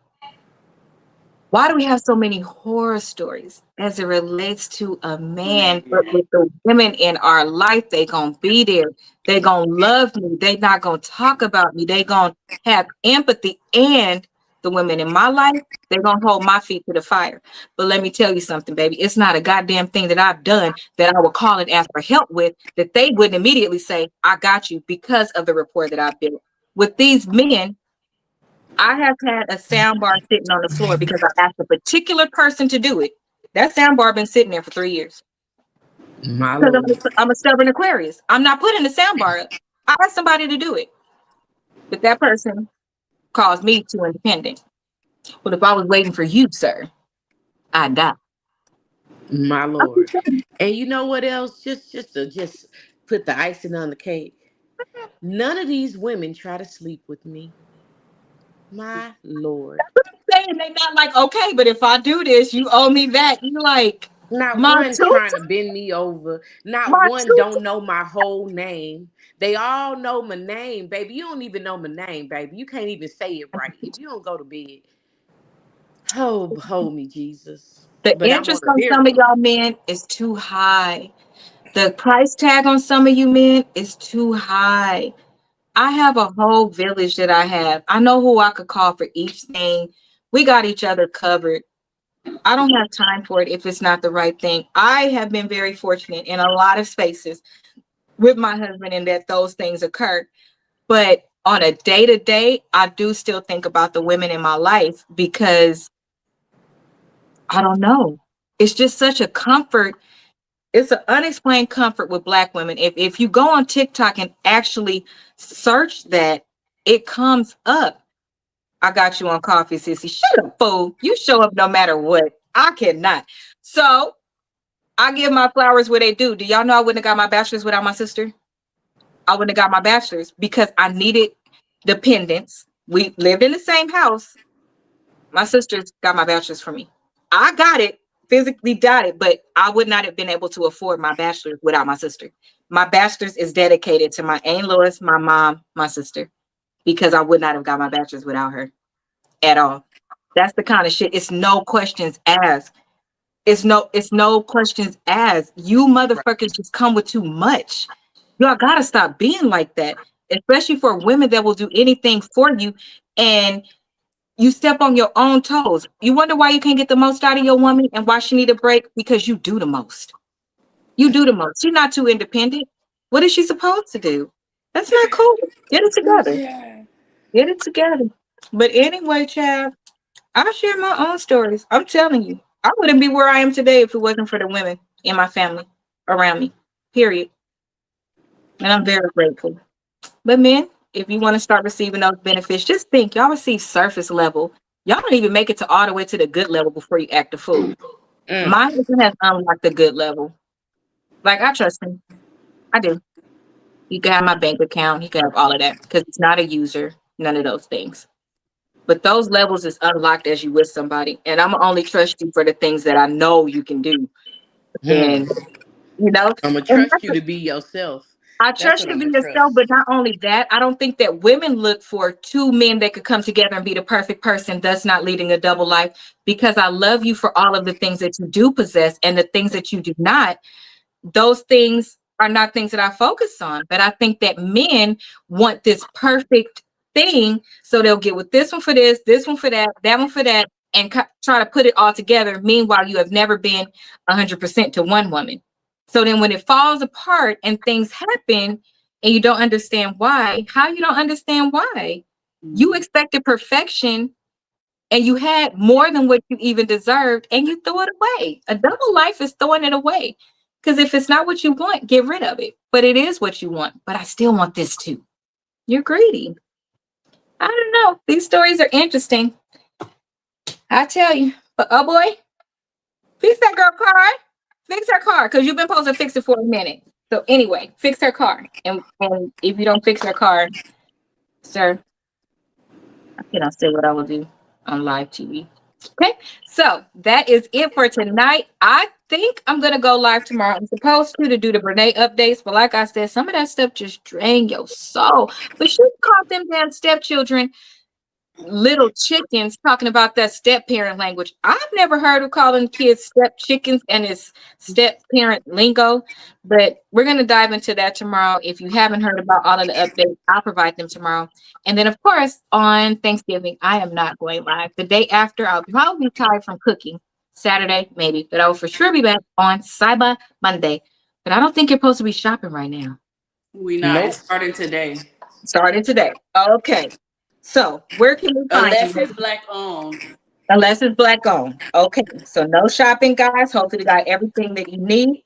Why do we have so many horror stories as it relates to a man? But with the women in our life, they gonna be there. They gonna love me. They not gonna talk about me. They gonna have empathy. And the women in my life, they gonna hold my feet to the fire. But let me tell you something, baby. It's not a goddamn thing that I've done that I would call and ask for help with that they wouldn't immediately say, "I got you," because of the rapport that I've built. With these men, I have had a sound bar sitting on the floor because I asked a particular person to do it. That sound bar been sitting there for 3 years My because Lord. I'm a stubborn Aquarius. I'm not putting the sound bar up. I asked somebody to do it, but that person calls me too independent. But if I was waiting for you, sir, I'd die. My I'm Lord. just saying. And you know what else? Just put the icing on the cake. None of these women try to sleep with me. My Lord. Saying they not like, okay, but if I do this, you owe me that. You like Not my one tutu, trying to bend me over. Not my one tutu. don't know my whole name. They all know my name, baby. You don't even know my name, baby. You can't even say it right. If you don't go to bed, hold me, Jesus. The But I want interest to on hear some of from y'all men is too high. The price tag on some of you men is too high. I have a whole village that I have. I know who I could call for each thing. We got each other covered. I don't have time for it if it's not the right thing. I have been very fortunate in a lot of spaces with my husband and that those things occur. But on a day to day, I do still think about the women in my life because I don't know. It's just such a comfort. It's an unexplained comfort with Black women. If you go on TikTok and actually search that, it comes up. I got you on coffee, sissy. Shut up, fool. You show up no matter what. I cannot. So I give my flowers where they do. Do y'all know I wouldn't have got my bachelor's without my sister? I wouldn't have got my bachelor's because I needed dependence. We lived in the same house. My sister's got my bachelor's for me. I got it, physically got it, but I would not have been able to afford my bachelor's without my sister. My bachelor's is dedicated to my Aunt Lois, my mom, my sister, because I would not have got my bachelor's without her at all. That's the kind of shit. It's no questions asked. It's no questions asked. You Right. motherfuckers just come with too much. Y'all gotta stop being like that, especially for women that will do anything for you. And you step on your own toes. You wonder why you can't get the most out of your woman and why she need a break? Because you do the most. You do the most. She's not too independent. What is she supposed to do? That's not cool. Get it together. Yeah. Get it together. But anyway, child, I share my own stories. I'm telling you, I wouldn't be where I am today if it wasn't for the women in my family around me. Period. And I'm very grateful. But men, if you want to start receiving those benefits, just think y'all receive surface level. Y'all don't even make it to all the way to the good level before you act a fool. Mm. My husband has unlocked the good level. Like I trust him. I do. He can have my bank account. He can have all of that because he's not a user. None of those things. But those levels is unlocked as you with somebody. And I'm only trust you for the things that I know you can do. Hmm. And you know, I'm gonna and trust you to be yourself. I That's trust what you to I'm be gonna yourself, trust. but not only that, I don't think that women look for two men that could come together and be the perfect person, thus not leading a double life. Because I love you for all of the things that you do possess and the things that you do not. Those things are not things that I focus on. But I think that men want this perfect thing. So they'll get with this one for this one for that one for that, and try to put it all together. Meanwhile, you have never been 100% to one woman. So then when it falls apart and things happen and you don't understand why, how you don't understand why? You Mhm. expected perfection and you had more than what you even deserved and you threw it away. A double life is throwing it away. Because if it's not what you want, get rid of it. But it is what you want. But I still want this too. You're greedy. I don't know. These stories are interesting. I tell you. But oh boy, fix that girl car. Fix her car. Because you've been supposed to fix it for a minute. So anyway, fix her car. And if you don't fix her car, sir, I cannot say what I will do on live TV. Okay, so that is it for tonight. I think I'm gonna go live tomorrow. I'm supposed to do the Brene updates, but like I said, some of that stuff just drain your soul. But she called them damn stepchildren little chickens talking about that step parent language. I've never heard of calling kids step chickens and it's step parent lingo, but we're going to dive into that tomorrow. If you haven't heard about all of the updates, I'll provide them tomorrow. And then, of course, on Thanksgiving, I am not going live. The day after, I'll probably be tired from cooking. Saturday, maybe, but I will for sure be back on Cyber Monday. But I don't think you're supposed to be shopping right now. We not. Nope. It's starting today. Starting today. Okay. So, where can we find you? Unless it's black owned. Unless it's black owned. Okay. So no shopping, guys. Hopefully you got everything that you need.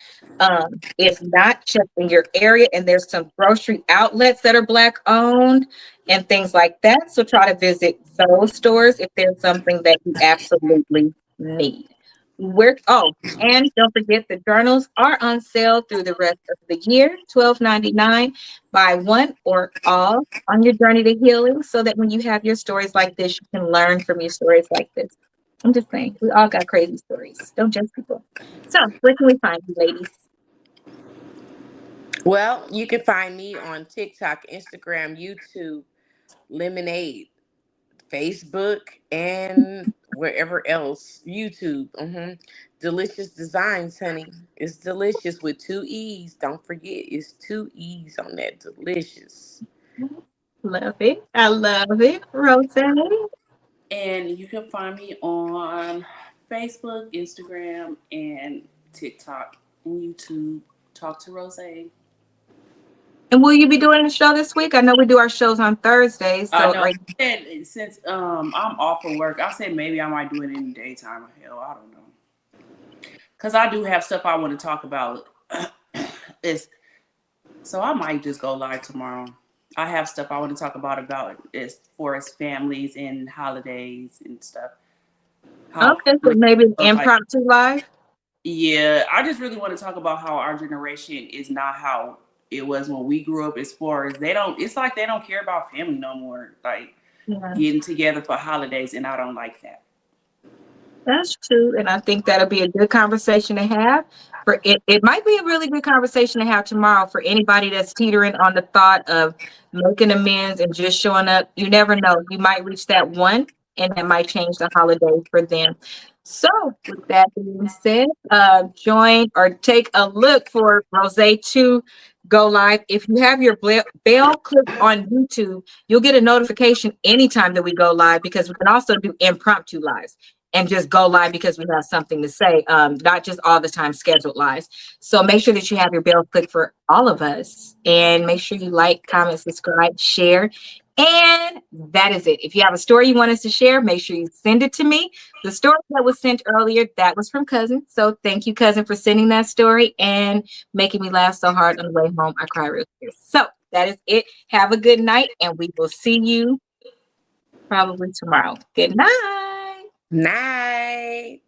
If not, check in your area and there's some grocery outlets that are black owned and things like that. So try to visit those stores if there's something that you absolutely need. And don't forget the journals are on sale through the rest of the year, $12.99. Buy one or all on your journey to healing so that when you have your stories like this, you can learn from your stories like this. I'm just saying, we all got crazy stories. Don't judge people. So, where can we find you, ladies? Well, you can find me on TikTok, Instagram, YouTube, Lemonade, Facebook, and wherever else. YouTube. Delicious Designs, honey. It's delicious with two E's. Don't forget, it's two E's on that. Delicious. Love it. I love it. Rosanne. And you can find me on Facebook, Instagram, and TikTok and YouTube. Talk to Rose. And will you be doing a show this week? I know we do our shows on Thursdays. I So, know. I said since I'm off of work, I said maybe I might do it in the daytime. Hell, I don't know. Cause I do have stuff I want to talk about. It's so I might just go live tomorrow. I have stuff I want to talk about as for as families and holidays and stuff. How Okay, so maybe an like impromptu live. yeah, I just really want to talk about how our generation is not how it was when we grew up. As far as they don't, it's like they don't care about family no more. Like Yeah. getting together for holidays, and I don't like that. That's true. And I think that'll be a good conversation to have. For it, it might be a really good conversation to have tomorrow for anybody that's teetering on the thought of making amends and just showing up. You never know. You might reach that one and that might change the holiday for them. So with that being said, join or take a look for Rose 2 go live. If you have your bell clicked on YouTube, you'll get a notification anytime that we go live, because we can also do impromptu lives and just go live because we have something to say, not just all the time scheduled lives. So make sure that you have your bell clicked for all of us, and make sure you like, comment, subscribe, share. And that is it. If you have a story you want us to share, make sure you send it to me. The story that was sent earlier, that was from Cousin. So thank you, Cousin, for sending that story and making me laugh so hard on the way home. I cry real tears. So that is it. Have a good night, and we will see you probably tomorrow. Good night. Night.